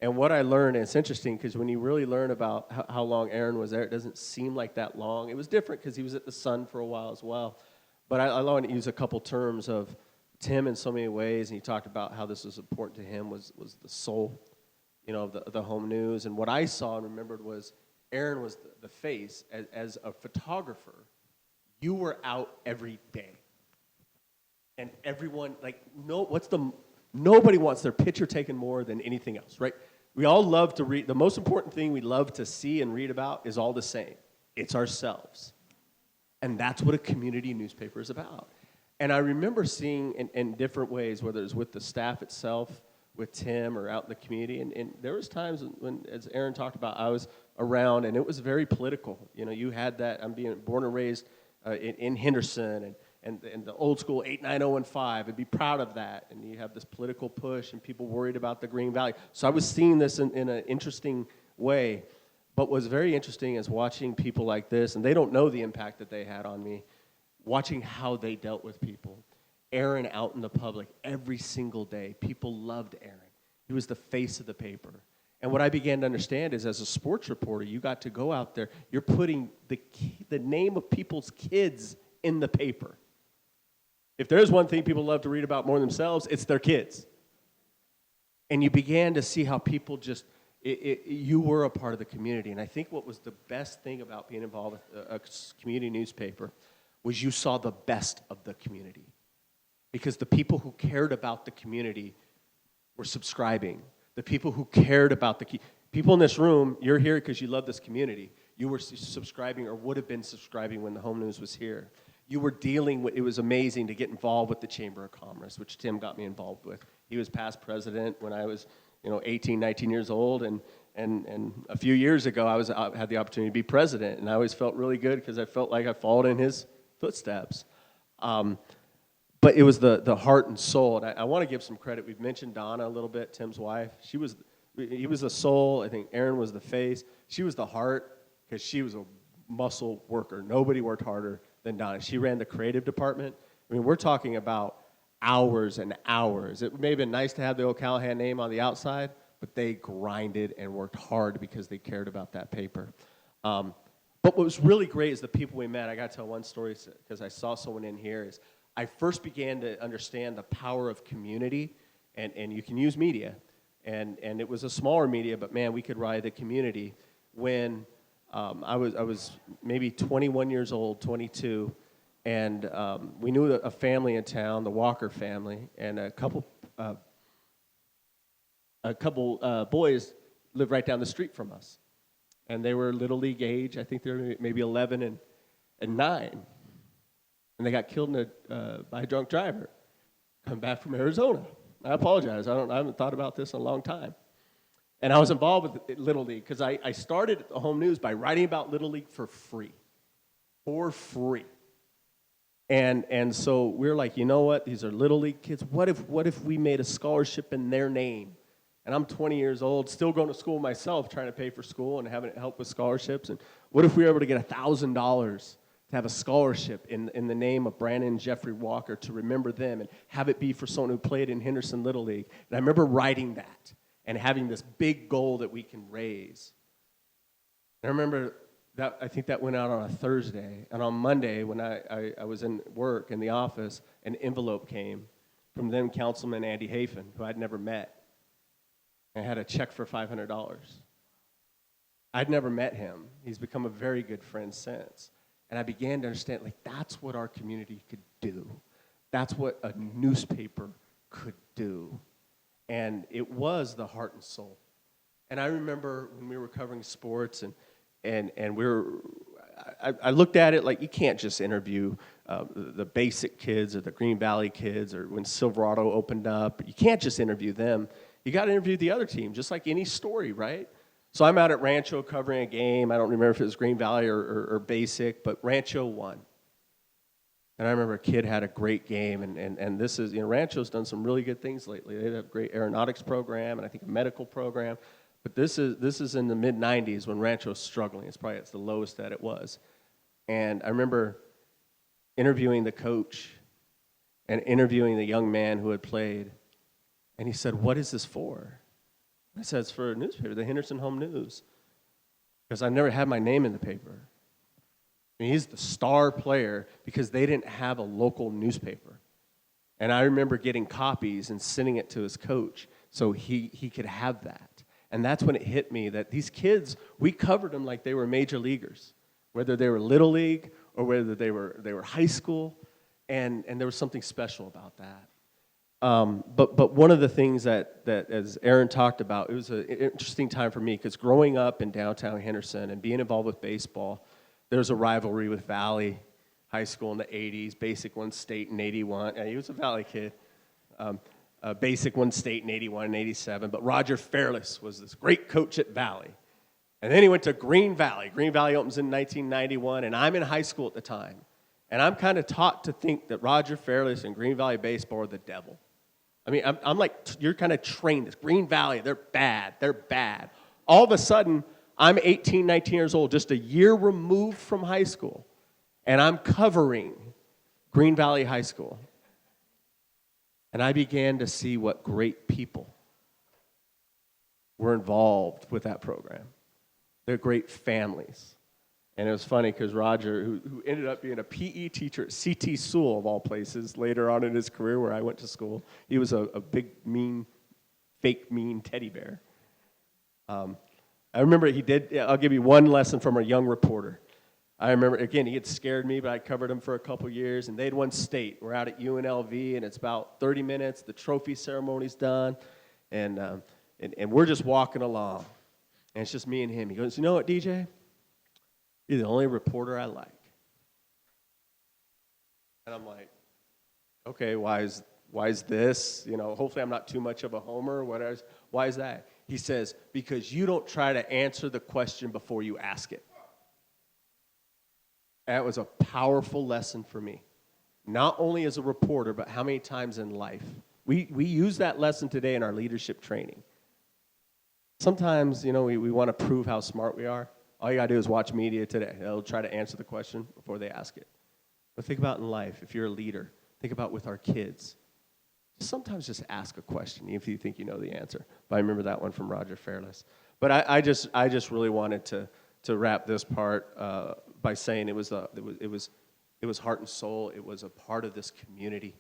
And what I learned, and it's interesting, because when you really learn about how long Aaron was there, it doesn't seem like that long. It was different because he was at the Sun for a while as well. But I want to use a couple terms of Tim in so many ways, and he talked about how this was important to him, was the soul, the Home News. And what I saw and remembered was Aaron was the face. As a photographer, you were out every day. And everyone, like, nobody wants their picture taken more than anything else, right? We all love to read. The most important thing we love to see and read about is all the same. It's ourselves. And that's what a community newspaper is about. And I remember seeing in different ways, whether it's with the staff itself, with Tim, or out in the community. And there was times when, as Aaron talked about, I was around, and it was very political. You know, you had that. I'm being born and raised in Henderson, and the old school 89015, and be proud of that. And you have this political push, and people worried about the Green Valley. So I was seeing this in an interesting way. But what's very interesting is watching people like this, and they don't know the impact that they had on me, watching how they dealt with people. Aaron out in the public every single day. People loved Aaron. He was the face of the paper. And what I began to understand is, as a sports reporter, you got to go out there. You're putting the name of people's kids in the paper. If there's one thing people love to read about more than themselves, it's their kids. And you began to see how people just, you were a part of the community. And I think what was the best thing about being involved with a community newspaper was you saw the best of the community. Because the people who cared about the community were subscribing. The people who cared about people in this room, you're here because you love this community. You were subscribing, or would have been subscribing, when the home news was here. You were dealing with, it was amazing to get involved with the Chamber of Commerce, which Tim got me involved with. He was past president when I was, 18, 19 years old, and a few years ago I had the opportunity to be president, and I always felt really good because I felt like I followed in his footsteps. But it was the heart and soul, and I want to give some credit. We've mentioned Donna a little bit, Tim's wife. He was the soul. I think Aaron was the face. She was the heart, because she was a muscle worker. Nobody worked harder than Donna. She ran the creative department. I mean, we're talking about hours and hours. It may have been nice to have the O'Callahan name on the outside, but they grinded and worked hard because they cared about that paper. But what was really great is the people we met. I got to tell one story because I saw someone in here. Is I first began to understand the power of community, and you can use media. And it was a smaller media, but man, we could ride the community when I was maybe 21 years old, 22, and we knew a family in town, the Walker family, and a couple boys lived right down the street from us, and they were Little League age. I think they were maybe 11 and 9, and they got killed by a drunk driver coming back from Arizona. I apologize. I haven't thought about this in a long time. And I was involved with Little League because I started the home news by writing about Little League for free. For free. And so we're like, you know what? These are Little League kids. What if we made a scholarship in their name? And I'm 20 years old, still going to school myself, trying to pay for school and having help with scholarships. And what if we were able to get $1,000 to have a scholarship in the name of Brandon and Jeffrey Walker, to remember them and have it be for someone who played in Henderson Little League? And I remember writing that and having this big goal that we can raise. And I remember that, I think that went out on a Thursday. And on Monday, when I was in work in the office, an envelope came from then Councilman Andy Hafen, who I'd never met. And had a check for $500. I'd never met him. He's become a very good friend since. And I began to understand, like, that's what our community could do. That's what a newspaper could do. And it was the heart and soul. And I remember when we were covering sports, and I looked at it like, you can't just interview the basic kids or the Green Valley kids, or when Silverado opened up. You can't just interview them. You got to interview the other team, just like any story, right? So I'm out at Rancho covering a game. I don't remember if it was Green Valley or Basic, but Rancho won. And I remember a kid had a great game, and this is, Rancho's done some really good things lately. They have a great aeronautics program, and I think a medical program. But this is in the mid-'90s when Rancho's struggling. It's the lowest that it was. And I remember interviewing the coach and interviewing the young man who had played. And he said, "What is this for?" I said, "It's for a newspaper, the Henderson Home News." Because I never had my name in the paper. I mean, he's the star player because they didn't have a local newspaper. And I remember getting copies and sending it to his coach so he could have that. And that's when it hit me that these kids, we covered them like they were major leaguers, whether they were Little League or whether they were high school. and there was something special about that. But one of the things that as Aaron talked about, it was an interesting time for me because growing up in downtown Henderson and being involved with baseball, there's a rivalry with Valley High School in the 80s, Basic One State in 81. He was a Valley kid. Basic One State in 81 and 87. But Roger Fairless was this great coach at Valley. And then he went to Green Valley. Green Valley opens in 1991, and I'm in high school at the time. And I'm kind of taught to think that Roger Fairless and Green Valley baseball are the devil. I mean, I'm like, you're kind of trained. This Green Valley, they're bad. They're bad. All of a sudden, I'm 18, 19 years old, just a year removed from high school, and I'm covering Green Valley High School. And I began to see what great people were involved with that program. They're great families. And it was funny because Roger, who ended up being a PE teacher at CT Sewell, of all places, later on in his career where I went to school, he was a big, mean, fake, mean teddy bear. I remember I'll give you one lesson from a young reporter. I remember, again, he had scared me, but I covered him for a couple years, and they'd won state. We're out at UNLV, and it's about 30 minutes. The trophy ceremony's done, and we're just walking along. And it's just me and him. He goes, you know what, DJ? You're the only reporter I like. And I'm like, okay, why is this? You know, hopefully I'm not too much of a homer. Why is that? He says, because you don't try to answer the question before you ask it. That was a powerful lesson for me. Not only as a reporter, but how many times in life. We use that lesson today in our leadership training. Sometimes, you know, we want to prove how smart we are. All you got to do is watch media today. They'll try to answer the question before they ask it. But think about in life, if you're a leader, think about with our kids. Sometimes just ask a question, even if you think you know the answer. But I remember that one from Roger Fairless. But I just really wanted to wrap this part by saying it was heart and soul. It was a part of this community.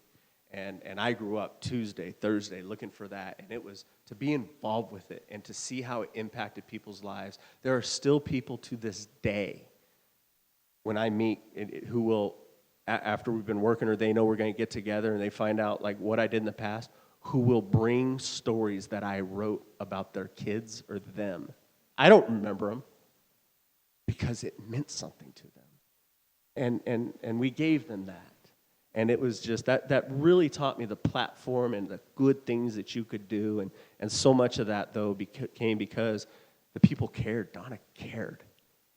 And I grew up Tuesday, Thursday, looking for that. And it was to be involved with it and to see how it impacted people's lives. There are still people to this day when I meet who will, after we've been working or they know we're going to get together and they find out like what I did in the past, who will bring stories that I wrote about their kids or them. I don't remember them because it meant something to them. And we gave them that. And it was just, that really taught me the platform and the good things that you could do. And so much of that, though, came because the people cared. Donna cared.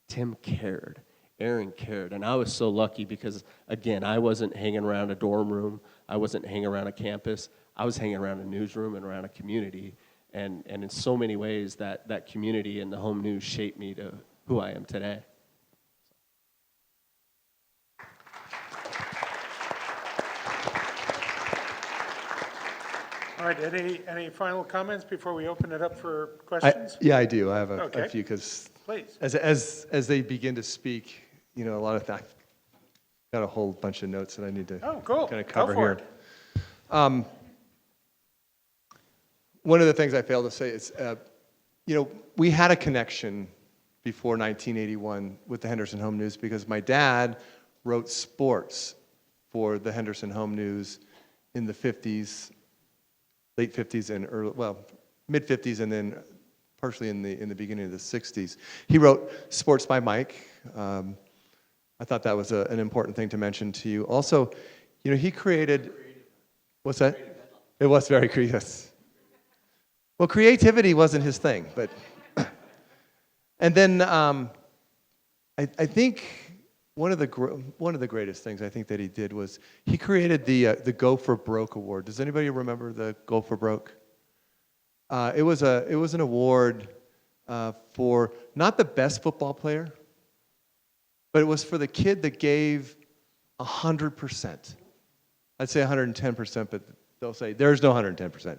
Tim cared. Aaron cared. And I was so lucky because, again, I wasn't hanging around a dorm room. I wasn't hanging around a campus. I was hanging around a newsroom and around a community. And in so many ways, that community and the home news shaped me to who I am today. All right, any final comments before we open it up for questions? Yeah, I do. I have Okay. a few because Please. as they begin to speak, you know, a lot of I've got a whole bunch of notes that I need to Cool. kind of Go cover for here. it. One of the things I failed to say is, you know, we had a connection before 1981 with the Henderson Home News because my dad wrote sports for the Henderson Home News in the 50s, late 50s and mid 50s, and then partially in the beginning of the 60s. He wrote Sports by Mike. I thought that was an important thing to mention to you. Also, you know, he created. What's that? It was very creative. Well, creativity wasn't his thing, but. And then I think one of the greatest things I think that he did was he created the Go for Broke award. Does anybody remember the Go for Broke? It was an award for not the best football player, but it was for the kid that gave 100%. I'd say 110%, but they'll say there's no 110%.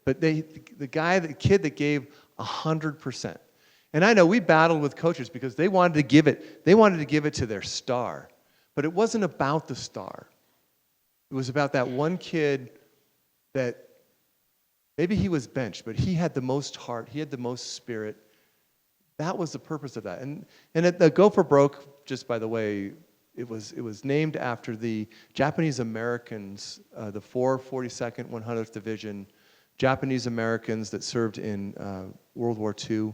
But the kid that gave 100%. And I know we battled with coaches because they wanted to give it to their star. But it wasn't about the star. It was about that one kid that maybe he was benched, but he had the most heart, he had the most spirit. That was the purpose of that. And at the Go for Broke, just by the way, it was named after the Japanese Americans, the 442nd 100th Division, Japanese Americans that served in World War II.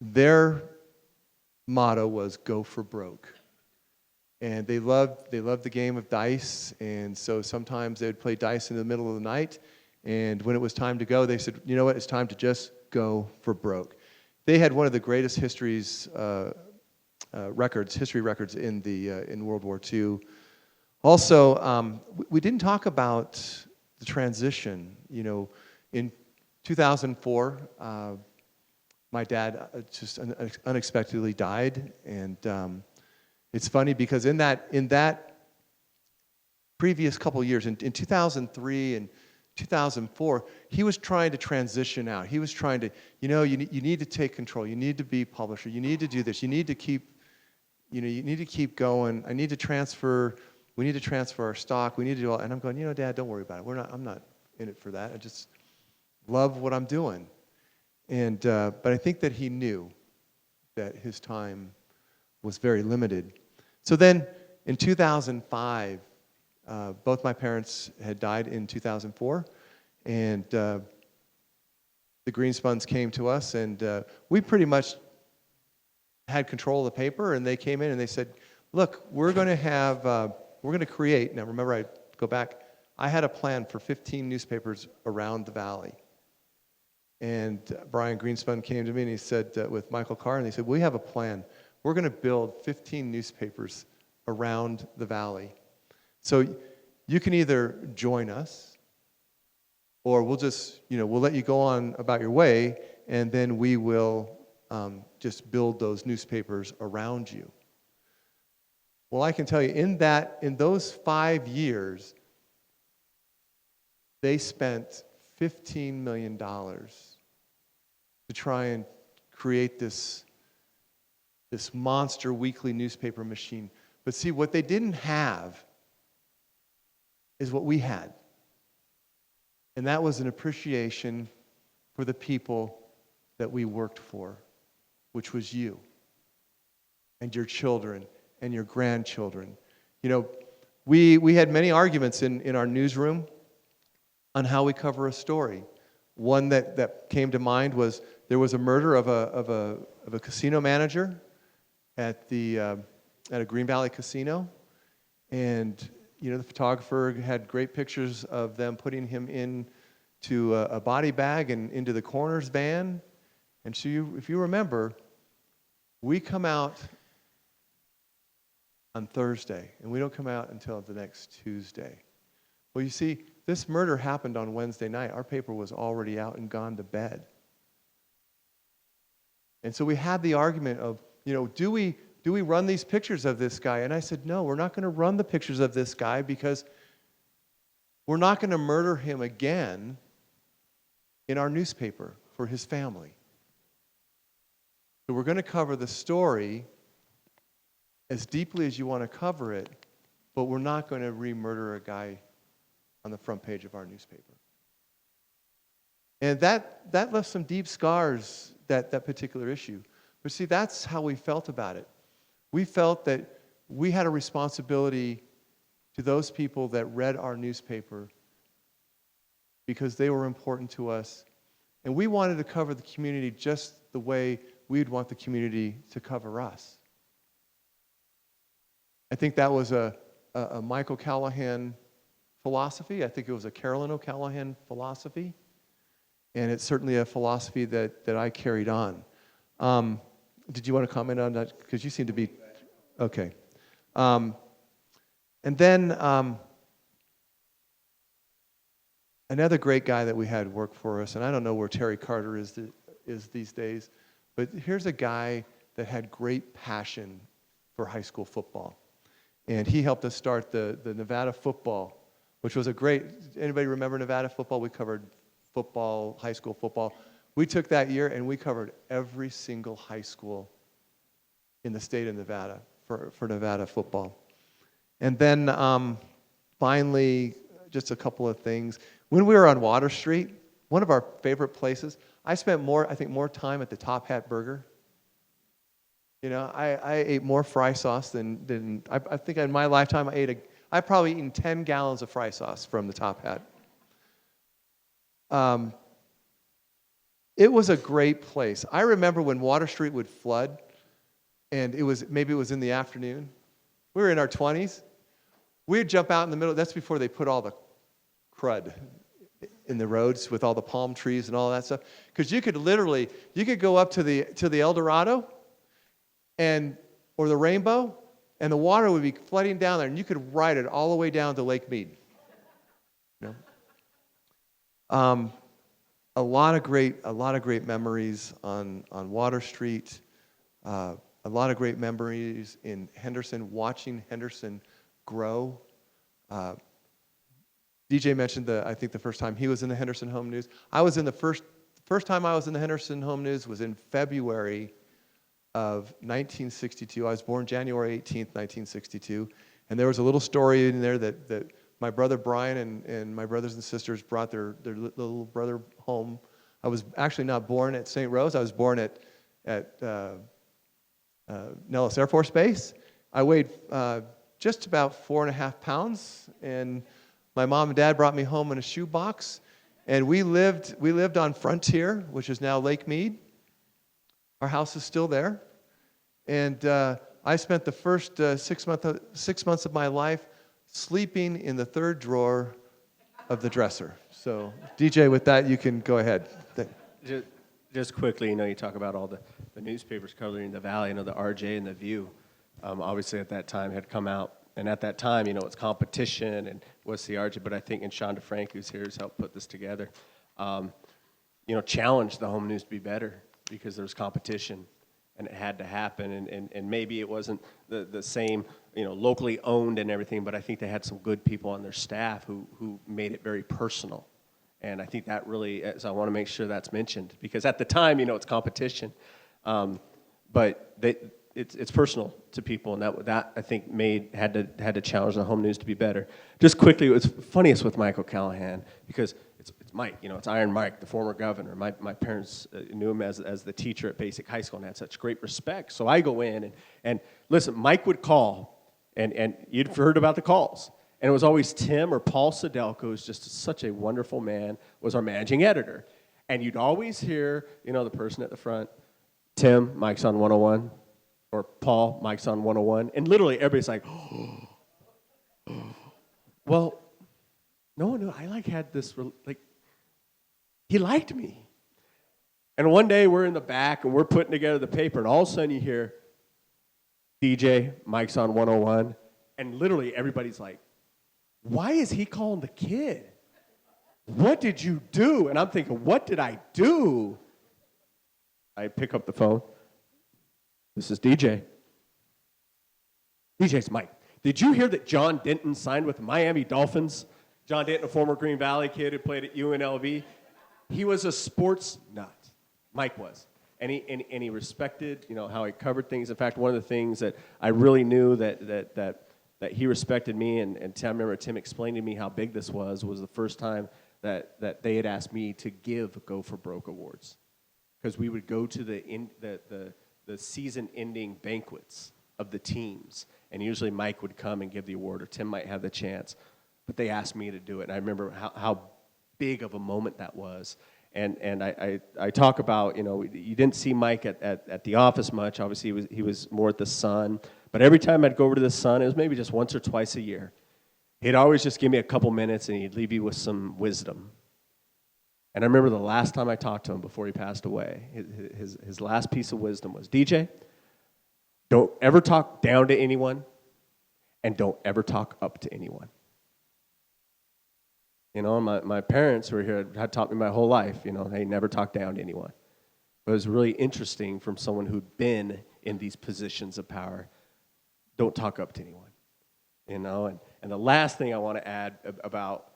Their motto was "Go for broke," and they loved the game of dice, and so sometimes they'd play dice in the middle of the night, and when it was time to go, they said, "You know what? It's time to just go for broke." They had one of the greatest history records in World War II. Also, we didn't talk about the transition. You know, in 2004, my dad just unexpectedly died, and it's funny because in that previous couple of years, in 2003 and 2004, he was trying to transition out. He was trying to, you need to take control. You need to be publisher. You need to do this. You need to keep going. We need to transfer our stock. We need to do all, and I'm going, Dad, don't worry about it. I'm not in it for that. I just love what I'm doing. And, but I think that he knew that his time was very limited. So then in 2005, both my parents had died in 2004, and the Greenspuns came to us, and we pretty much had control of the paper, and they came in and they said, look, we're going to create, now remember I go back, I had a plan for 15 newspapers around the valley. And Brian Greenspun came to me and he said, with Michael Carr, and he said, we have a plan. We're going to build 15 newspapers around the valley. So you can either join us, or we'll just, we'll let you go on about your way, and then we will just build those newspapers around you. Well, I can tell you, in those 5 years, they spent $15 million to try and create this monster weekly newspaper machine. But see, what they didn't have is what we had. And that was an appreciation for the people that we worked for, which was you and your children and your grandchildren. We had many arguments in our newsroom on how we cover a story. One that came to mind was there was a murder of a casino manager at a Green Valley casino, and the photographer had great pictures of them putting him into a body bag and into the coroner's van. And so if you remember, we come out on Thursday, and we don't come out until the next Tuesday. Well, you see, this murder happened on Wednesday night. Our paper was already out and gone to bed. And so we had the argument of, do we run these pictures of this guy? And I said, no, we're not going to run the pictures of this guy because we're not going to murder him again in our newspaper for his family. So we're going to cover the story as deeply as you want to cover it, but we're not going to re-murder a guy on the front page of our newspaper. And that left some deep scars, that particular issue. But see, that's how we felt about it. We felt that we had a responsibility to those people that read our newspaper because they were important to us. And we wanted to cover the community just the way we'd want the community to cover us. I think that was a Michael Callahan philosophy. I think it was a Carolyn O'Callahan philosophy. And it's certainly a philosophy that I carried on. Did you want to comment on that? Because you seem to be... Okay. And then another great guy that we had work for us, and I don't know where Terry Carter is these days, but here's a guy that had great passion for high school football. And he helped us start the Nevada football, which was a great... Anybody remember Nevada football? We covered football, high school football. We took that year and we covered every single high school in the state of Nevada for Nevada football. And then finally, just a couple of things. When we were on Water Street, one of our favorite places, I spent more time at the Top Hat Burger. You know, I ate more fry sauce than I think in my lifetime I've probably eaten 10 gallons of fry sauce from the Top Hat. It was a great place. I remember when Water Street would flood, and maybe it was in the afternoon. We were in our 20s. We'd jump out in the middle. That's before they put all the crud in the roads with all the palm trees and all that stuff. Because you could go up to the El Dorado, or the Rainbow, and the water would be flooding down there, and you could ride it all the way down to Lake Mead. You know? A lot of great memories on Water Street. A lot of great memories in Henderson, watching Henderson grow. DJ mentioned I think the first time he was in the Henderson Home News. I was in the first time I was in the Henderson Home News was in February of 1962. I was born January 18th, 1962, and there was a little story in there that my brother Brian and my brothers and sisters brought their little brother home. I was actually not born at St. Rose. I was born at Nellis Air Force Base. I weighed just about 4.5 pounds, and my mom and dad brought me home in a shoebox, and we lived on Frontier, which is now Lake Mead. Our house is still there, and I spent the first 6 months of my life sleeping in the third drawer of the dresser. So, DJ, with that, you can go ahead. Just quickly, you talk about all the newspapers covering the Valley. The RJ and the View, obviously at that time had come out. And at that time, it's competition and what's the RJ. But I think, and Sean DeFrank, who's here, has helped put this together, challenged the home news to be better because there was competition. And it had to happen, and maybe it wasn't the same, locally owned and everything, but I think they had some good people on their staff who made it very personal. And I think that really, so I want to make sure that's mentioned, because at the time, it's competition, but it's personal to people, and that I think had to challenge the home news to be better. Just quickly, it was funniest with Michael Callahan, because it's Mike, it's Iron Mike, the former governor. My parents knew him as the teacher at Basic High School and had such great respect. So I go in and listen, Mike would call, and you'd heard about the calls. And it was always Tim or Paul Sedelko, who's just such a wonderful man, was our managing editor. And you'd always hear, the person at the front, Tim, Mike's on 101, or Paul, Mike's on 101. And literally everybody's like, well, no, I had this, he liked me. And one day we're in the back and we're putting together the paper, and all of a sudden you hear, DJ, Mike's on 101, and literally everybody's like, why is he calling the kid? What did you do? And I'm thinking, what did I do? I pick up the phone. This is DJ. DJ's Mike. Did you hear that John Denton signed with the Miami Dolphins? John Denton, a former Green Valley kid who played at UNLV. He was a sports nut. Mike was. And he respected, how he covered things. In fact, one of the things that I really knew that he respected me, and I remember Tim explained to me how big this was the first time that they had asked me to give Go for Broke awards. Because we would go to the season-ending banquets of the teams, and usually Mike would come and give the award, or Tim might have the chance. But they asked me to do it, and I remember how big of a moment that was. And I talk about, you didn't see Mike at the office much. Obviously, he was more at the Sun. But every time I'd go over to the Sun, it was maybe just once or twice a year. He'd always just give me a couple minutes, and he'd leave you with some wisdom. And I remember the last time I talked to him before he passed away, his last piece of wisdom was, DJ, don't ever talk down to anyone, and don't ever talk up to anyone. My parents who were here had taught me my whole life, they never talk down to anyone. But it was really interesting from someone who'd been in these positions of power. Don't talk up to anyone, And the last thing I want to add about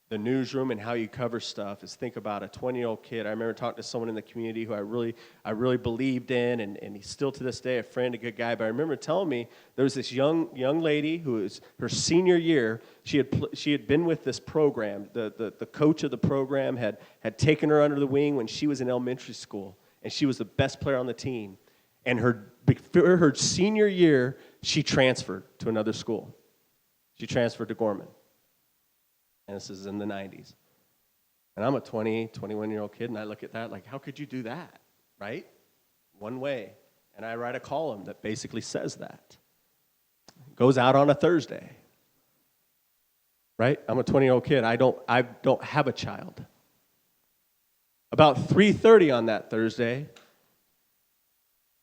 the newsroom and how you cover stuff is think about a 20-year-old kid. I remember talking to someone in the community who I really believed in, and he's still to this day a friend, a good guy. But I remember telling me there was this young lady who was her senior year. She had been with this program. The coach of the program had taken her under the wing when she was in elementary school, and she was the best player on the team. And before her senior year, she transferred to another school. She transferred to Gorman. And this is in the 90s. And I'm a 21-year-old kid, and I look at that like, how could you do that, right? One way. And I write a column that basically says that. Goes out on a Thursday. Right? I'm a 20-year-old kid. I don't have a child. About 3:30 on that Thursday,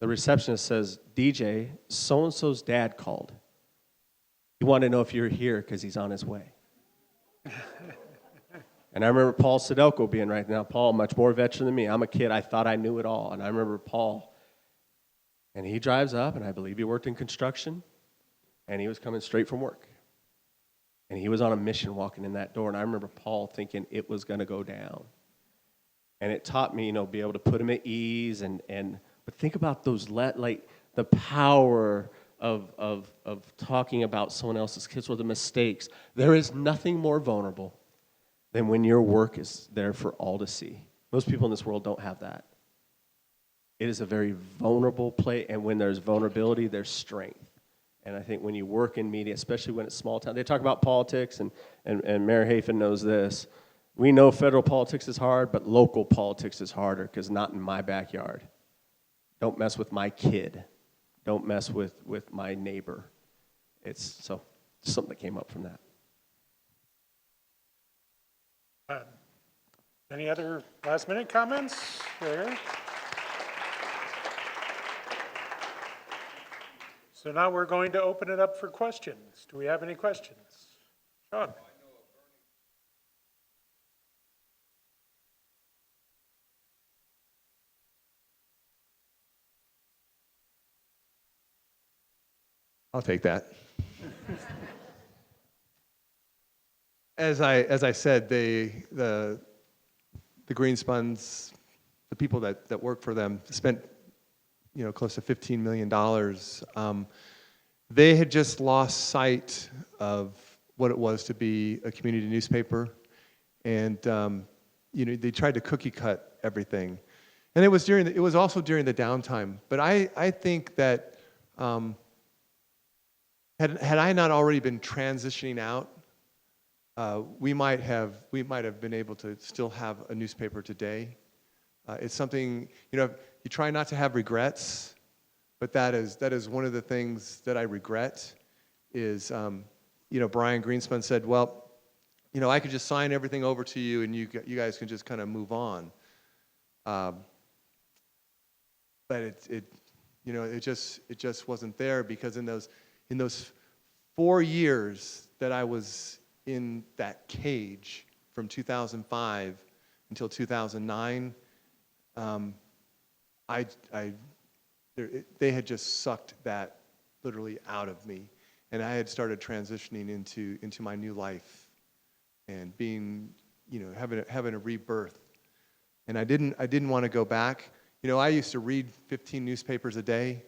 the receptionist says, DJ, so-and-so's dad called. He wanted to know if you're here because he's on his way. And I remember Paul Sudelko being right now. Paul, much more veteran than me. I'm a kid. I thought I knew it all. And I remember Paul. And he drives up, and I believe he worked in construction. And he was coming straight from work. And he was on a mission walking in that door. And I remember Paul thinking it was going to go down. And it taught me, be able to put him at ease. But think about those, like the power of talking about someone else's kids or the mistakes. There is nothing more vulnerable than when your work is there for all to see. Most people in this world don't have that. It is a very vulnerable place, and when there's vulnerability, there's strength. And I think when you work in media, especially when it's small town, they talk about politics, and Mayor Hafen knows this. We know federal politics is hard, but local politics is harder because not in my backyard. Don't mess with my kid. Don't mess with my neighbor. It's something that came up from that. Any other last-minute comments there? So now we're going to open it up for questions. Do we have any questions? Sean? I'll take that. As I said, the Greenspuns, the people that work for them, spent close to $15 million. They had just lost sight of what it was to be a community newspaper, and they tried to cookie cut everything, and it was also during the downtime. But I think that had I not already been transitioning out, we might have been able to still have a newspaper today. It's something, you try not to have regrets, but that is one of the things that I regret is, Brian Greenspun said, well, I could just sign everything over to you and you guys can just kind of move on. But it just wasn't there, because in those 4 years that I was in that cage from 2005 until 2009, they had just sucked that literally out of me, and I had started transitioning into my new life and being, having a rebirth, and I didn't want to go back. I used to read 15 newspapers a day.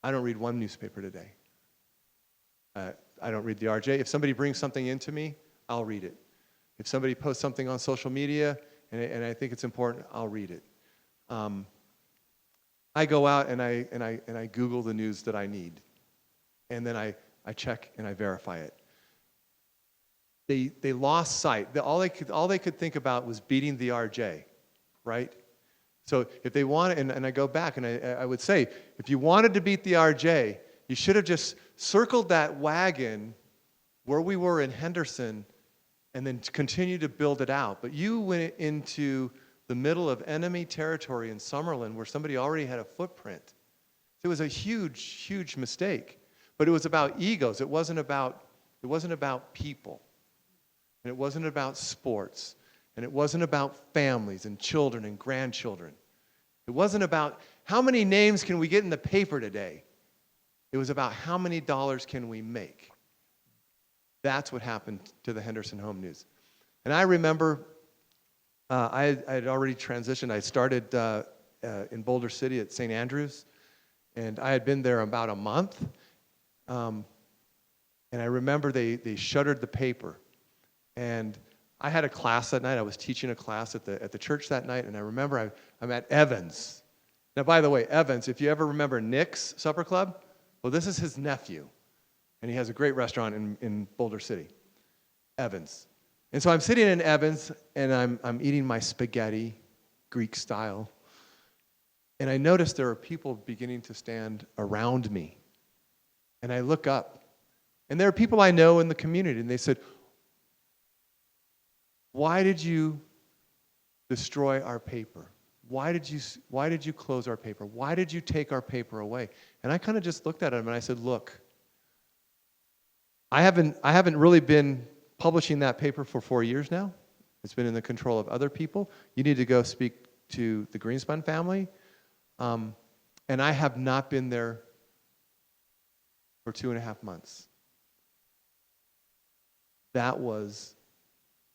I don't read one newspaper today. I don't read the RJ. If somebody brings something into me, I'll read it. If somebody posts something on social media and I think it's important, I'll read it. I go out and I Google the news that I need, and then I check and I verify it. They lost sight. All they could think about was beating the RJ, right? So if they wanted, and I go back and I would say, if you wanted to beat the RJ, you should have just circled that wagon where we were in Henderson and then continue to build it out. But you went into the middle of enemy territory in Summerlin where somebody already had a footprint. It was a huge, huge mistake. But it was about egos. It wasn't about people. And it wasn't about sports. And it wasn't about families and children and grandchildren. It wasn't about how many names can we get in the paper today. It was about how many dollars can we make. That's what happened to the Henderson Home News. And I remember I had already transitioned. I started in Boulder City at St. Andrews, and I had been there about a month. And I remember they shuttered the paper. And I had a class that night. I was teaching a class at the church that night, and I remember I'm at Evans. Now, by the way, Evans, if you ever remember Nick's Supper Club, well, this is his nephew, and he has a great restaurant in Boulder City, Evans. And so I'm sitting in Evans, and I'm eating my spaghetti, Greek style, and I notice there are people beginning to stand around me. And I look up, and there are people I know in the community, and they said, "Why did you destroy our paper? Why did you close our paper? Why did you take our paper away?" And I kind of just looked at him and I said, "Look, I haven't really been publishing that paper for 4 years now. It's been in the control of other people. You need to go speak to the Greenspun family. And I have not been there for 2.5 months." That was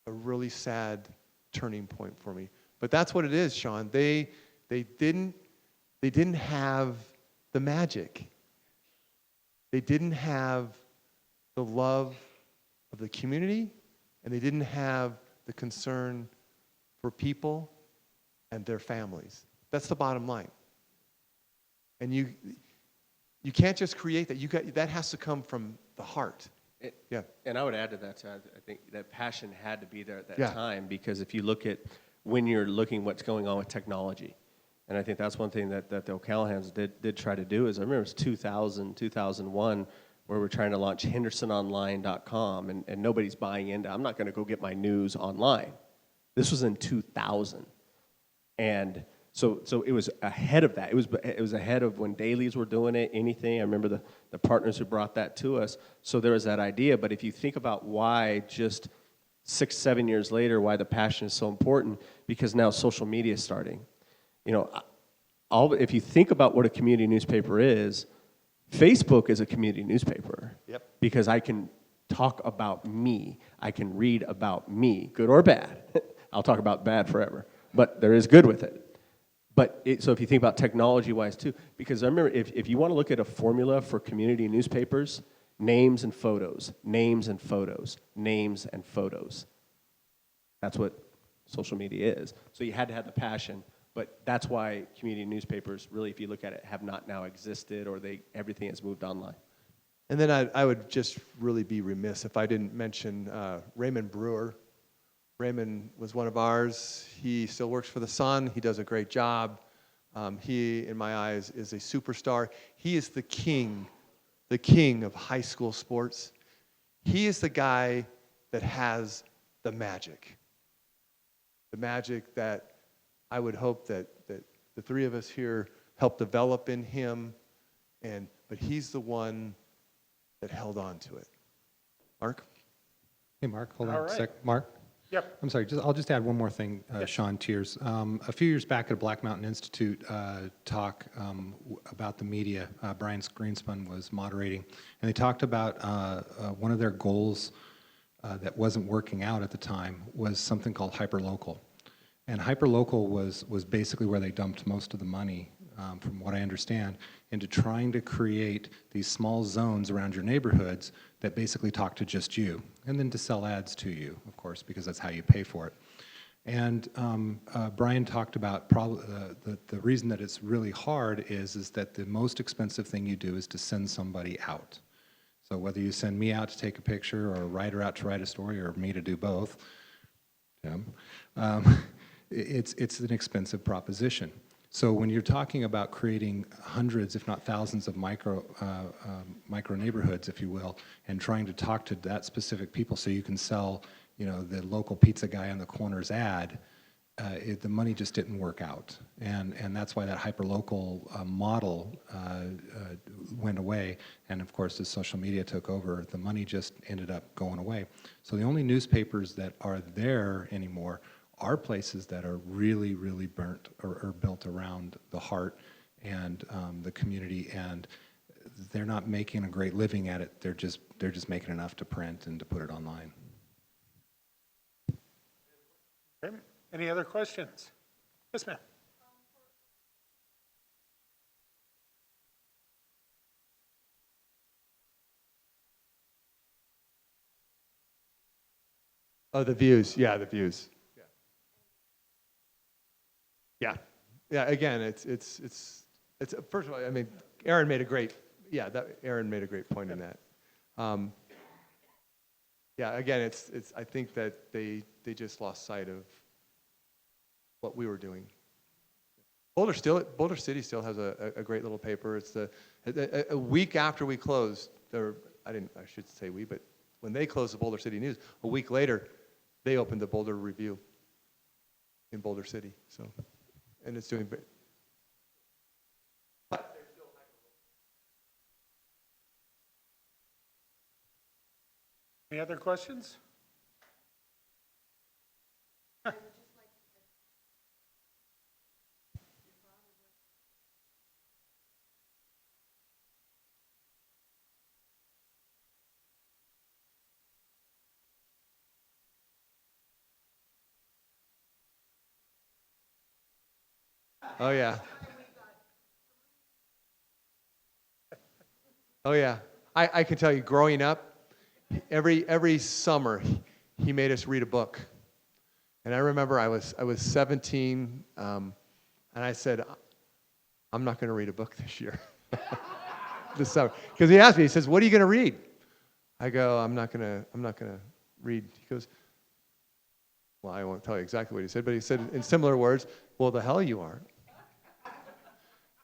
a really sad turning point for me. But that's what it is, Sean. They didn't have the magic. They didn't have the love of the community, and they didn't have the concern for people and their families. That's the bottom line. And you can't just create that. That has to come from the heart. Yeah. And I would add to that, I think that passion had to be there at that Yeah. time, because if you look at when you're looking what's going on with technology, and I think that's one thing that the O'Callaghan's did try to do is, I remember it was 2000, 2001, where we're trying to launch HendersonOnline.com, and nobody's buying into, I'm not going to go get my news online. This was in 2000. And so it was ahead of that. It was ahead of when dailies were doing it, anything. I remember the partners who brought that to us. So there was that idea. But if you think about why just 6, 7 years later, why the passion is so important, because now social media is starting. You know, if you think about what a community newspaper is, Facebook is a community newspaper. Yep. Because I can talk about me. I can read about me, good or bad. I'll talk about bad forever. But there is good with it. But so if you think about technology-wise too, because I remember if you want to look at a formula for community newspapers, names and photos, names and photos, names and photos. That's what social media is. So you had to have the passion, but that's why community newspapers really, if you look at it, have not now existed, or everything has moved online. And then I would just really be remiss if I didn't mention Raymond Brewer. Raymond was one of ours. He still works for the Sun. He does a great job. He, in my eyes, is a superstar. He is the king of high school sports. He is the guy that has the magic that I would hope that the three of us here help develop in him, but he's the one that held on to it. Mark? Hey, Mark, hold on All a right. sec. Mark? Yep. I'm sorry, I'll just add one more thing, Sean, to yours. A few years back at a Black Mountain Institute talk about the media, Brian Greenspun was moderating, and they talked about one of their goals that wasn't working out at the time was something called hyperlocal. And hyperlocal was basically where they dumped most of the money, from what I understand, into trying to create these small zones around your neighborhoods that basically talk to just you, and then to sell ads to you, of course, because that's how you pay for it. And Brian talked about the reason that it's really hard is that the most expensive thing you do is to send somebody out. So whether you send me out to take a picture, or a writer out to write a story, or me to do both, Tim, it's an expensive proposition. So when you're talking about creating hundreds, if not thousands, of micro neighborhoods, if you will, and trying to talk to that specific people so you can sell, the local pizza guy on the corner's ad, the money just didn't work out, and that's why that hyperlocal model went away. And of course, as social media took over, the money just ended up going away. So the only newspapers that are there anymore are places that are really, really burnt or built around the heart and the community, and they're not making a great living at it. They're just making enough to print and to put it online. Okay. Any other questions? Yes, ma'am. Oh, the views. Yeah, the views. Yeah. Yeah, again, first of all, I mean, Aaron made a great point in that. Yeah, again, I think that they just lost sight of what we were doing. Boulder City still has a great little paper. It's a week after we closed, I should say we, but when they closed the Boulder City News, a week later, they opened the Boulder Review in Boulder City. So, and it's doing. Any other questions? Oh yeah. Oh yeah. I can tell you, growing up, every summer he made us read a book. And I remember I was 17, and I said, I'm not going to read a book this year. This summer, because he asked me, he says, "What are you going to read?" I go, I'm not going to read. He goes, well, I won't tell you exactly what he said, but he said in similar words, "Well, the hell you aren't."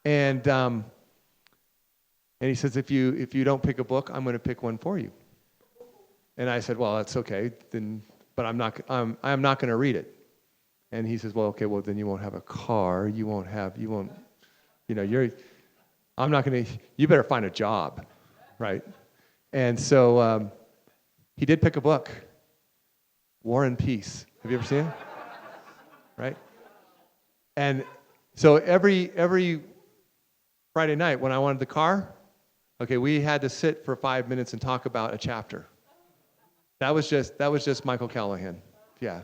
And he says, if you don't pick a book, I'm going to pick one for you. And I said, well, that's okay, then, but I'm not going to read it. And he says, well, okay, well then you won't have a car, you better find a job, right? And so he did pick a book, War and Peace. Have you ever seen it? Right? And so every Friday night when I wanted the car, okay, we had to sit for 5 minutes and talk about a chapter. That was just Michael Callahan. Yeah.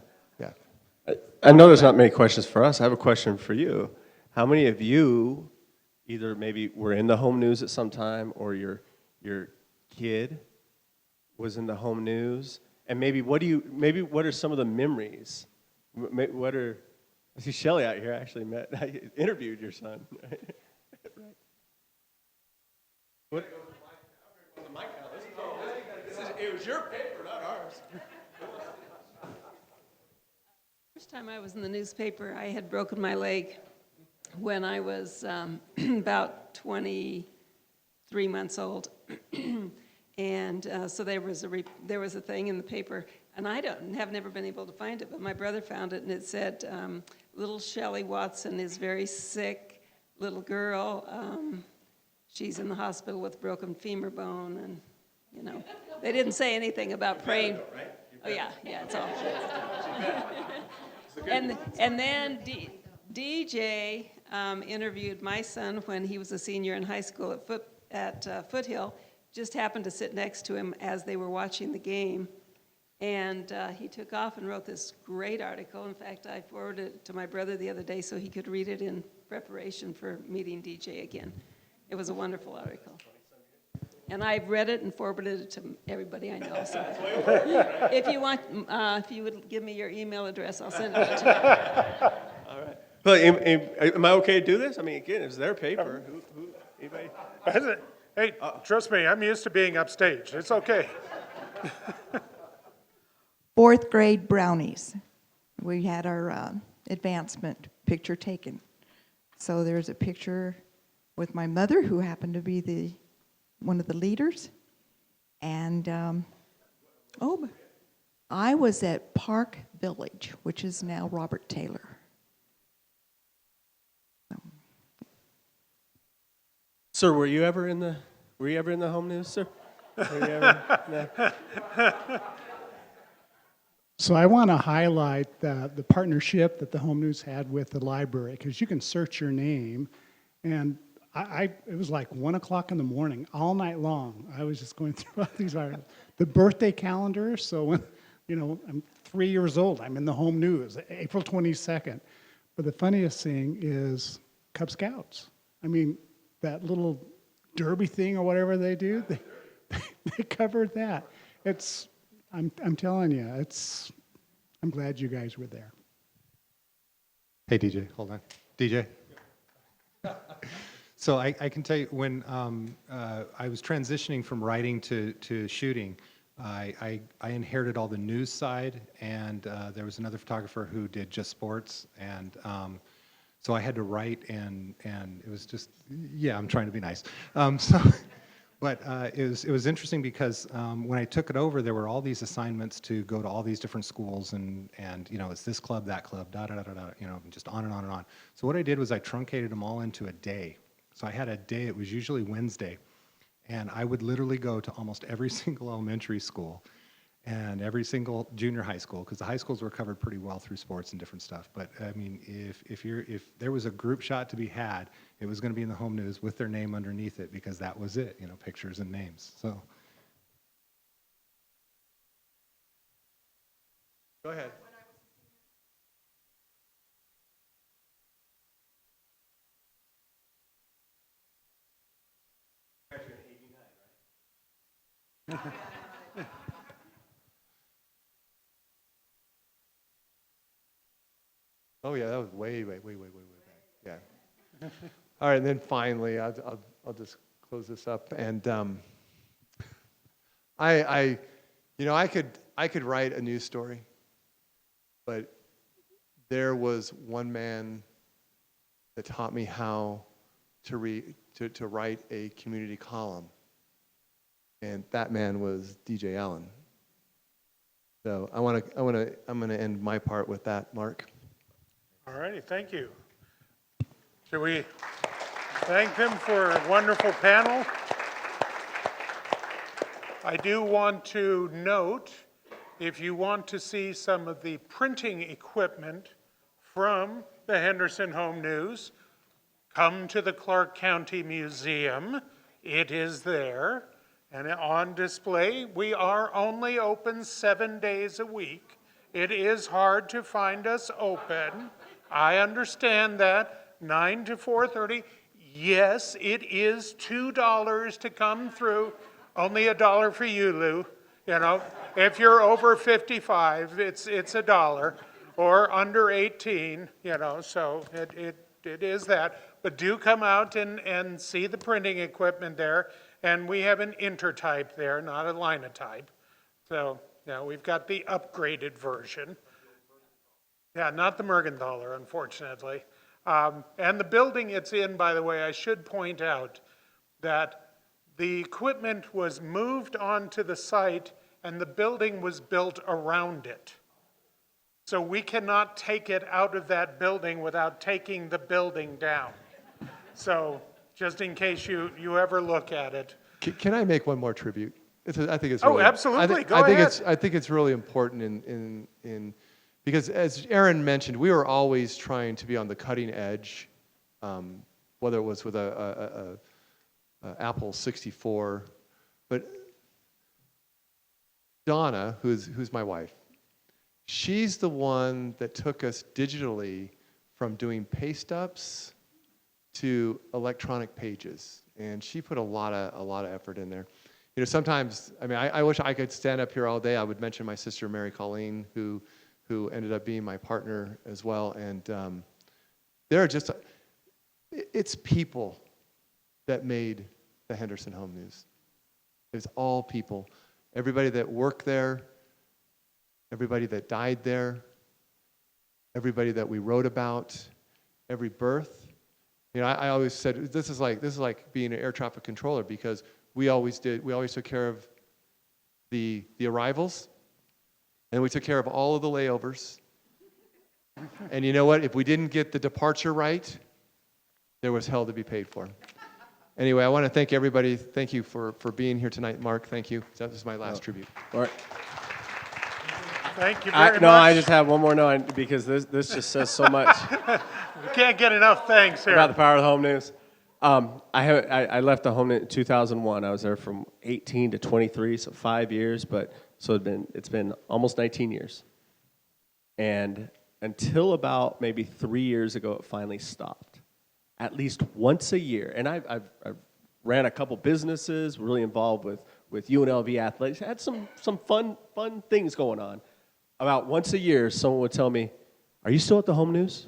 I know there's not many questions for us. I have a question for you. How many of you either maybe were in the home news at some time, or your kid was in the home news? And maybe what are some of the memories? I see Shelly out here. I interviewed your son. Right? What? It was your paper, not ours. First time I was in the newspaper, I had broken my leg when I was about 23 months old. And so there was a thing in the paper, and I have never been able to find it, but my brother found it, and it said, little Shelley Watson is very sick, little girl. She's in the hospital with broken femur bone, and, they didn't say anything about praying. Oh, yeah, it's all. And then DJ interviewed my son when he was a senior in high school at Foothill. Just happened to sit next to him as they were watching the game. And he took off and wrote this great article. In fact, I forwarded it to my brother the other day so he could read it in preparation for meeting DJ again. It was a wonderful article. And I've read it and forwarded it to everybody I know. So if you would give me your email address, I'll send it to you. All right. But am I okay to do this? I mean, again, it's their paper. Anybody? Hey, trust me, I'm used to being upstage. It's okay. Fourth grade brownies. We had our advancement picture taken. So there's a picture with my mother, who happened to be one of the leaders. And, I was at Park Village, which is now Robert Taylor. Sir, were you ever in the home news, sir? Were you ever? No. So I want to highlight the partnership that the Home News had with the library, because you can search your name, and it was like 1 o'clock in the morning, all night long. I was just going through all these articles. The birthday calendar, so when, I'm 3 years old, I'm in the Home News, April 22nd. But the funniest thing is Cub Scouts. I mean, that little derby thing or whatever they do, they covered that. I'm telling you, I'm glad you guys were there. Hey, DJ, hold on. DJ, So I can tell you, when I was transitioning from writing to shooting, I inherited all the news side, and there was another photographer who did just sports, and so I had to write, and it was just, yeah, I'm trying to be nice. But it was interesting because when I took it over, there were all these assignments to go to all these different schools, and it's this club, that club, da da da da da, just on and on and on. So what I did was I truncated them all into a day. So I had a day, it was usually Wednesday, and I would literally go to almost every single elementary school and every single junior high school, because the high schools were covered pretty well through sports and different stuff. But I mean, if there was a group shot to be had, it was going to be in the home news with their name underneath it, because that was it, pictures and names. So Go ahead. Oh yeah, that was way back. Yeah. All right, and then finally, I'll just close this up. And I could write a news story, but there was one man that taught me how to write a community column, and that man was DJ Allen. So I'm gonna end my part with that, Mark. All righty, thank you. Should we thank them for a wonderful panel? I do want to note, if you want to see some of the printing equipment from the Henderson Home News, come to the Clark County Museum. It is there and on display. We are only open 7 days a week. It is hard to find us open. I understand that. 9 to 4:30. Yes, it is $2 to come through. Only $1 for you, Lou. If you're over 55, it's $1, or under 18. So it is that. But do come out and see the printing equipment there. And we have an intertype there, not a linotype. So we've got the upgraded version. Yeah, not the Mergenthaler, unfortunately. And the building it's in, by the way, I should point out that the equipment was moved onto the site and the building was built around it. So we cannot take it out of that building without taking the building down. So just in case you ever look at it. Can I make one more tribute? I think it's Oh, really, absolutely. Go ahead. I think it's really important in because as Aaron mentioned, we were always trying to be on the cutting edge, whether it was with a Apple 64, but Donna, who's my wife, she's the one that took us digitally from doing paste ups to electronic pages, and she put a lot of effort in there. Sometimes, I wish I could stand up here all day. I would mention my sister Mary Colleen, who ended up being my partner as well, and there are just it's people that made the Henderson Home News. It's all people, everybody that worked there, everybody that died there, everybody that we wrote about, every birth. I always said this is like being an air traffic controller, because we always took care of the arrivals, and we took care of all of the layovers. And you know what? If we didn't get the departure right, there was hell to be paid for. Anyway, I want to thank everybody. Thank you for being here tonight, Mark. Thank you. That was my last tribute. All right. Thank you very much. No, I just have one more no, because this just says so much We can't get enough thanks here. about the power of the home news. I left the home in 2001. I was there from 18 to 23, so 5 years. But so it's been almost 19 years. And until about maybe 3 years ago, it finally stopped. At least once a year, and I've ran a couple businesses, really involved with UNLV athletics, had some fun things going on. About once a year, someone would tell me, "Are you still at the home news?"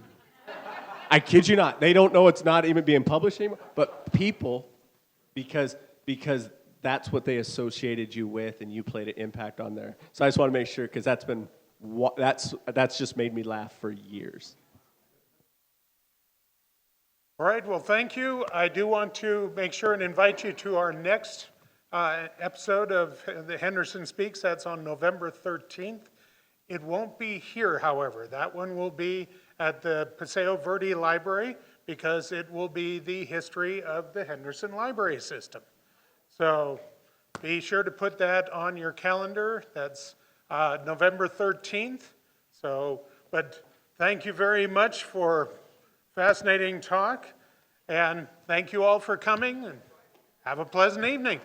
I kid you not. They don't know it's not even being published anymore. But people, because that's what they associated you with, and you played an impact on there. So I just want to make sure, because that's just made me laugh for years. All right, well, thank you. I do want to make sure and invite you to our next episode of the Henderson Speaks. That's on November 13th. It won't be here, however. That one will be at the Paseo Verde Library, because it will be the history of the Henderson library system. So be sure to put that on your calendar. That's November 13th. So, but thank you very much for fascinating talk, and thank you all for coming, and have a pleasant evening.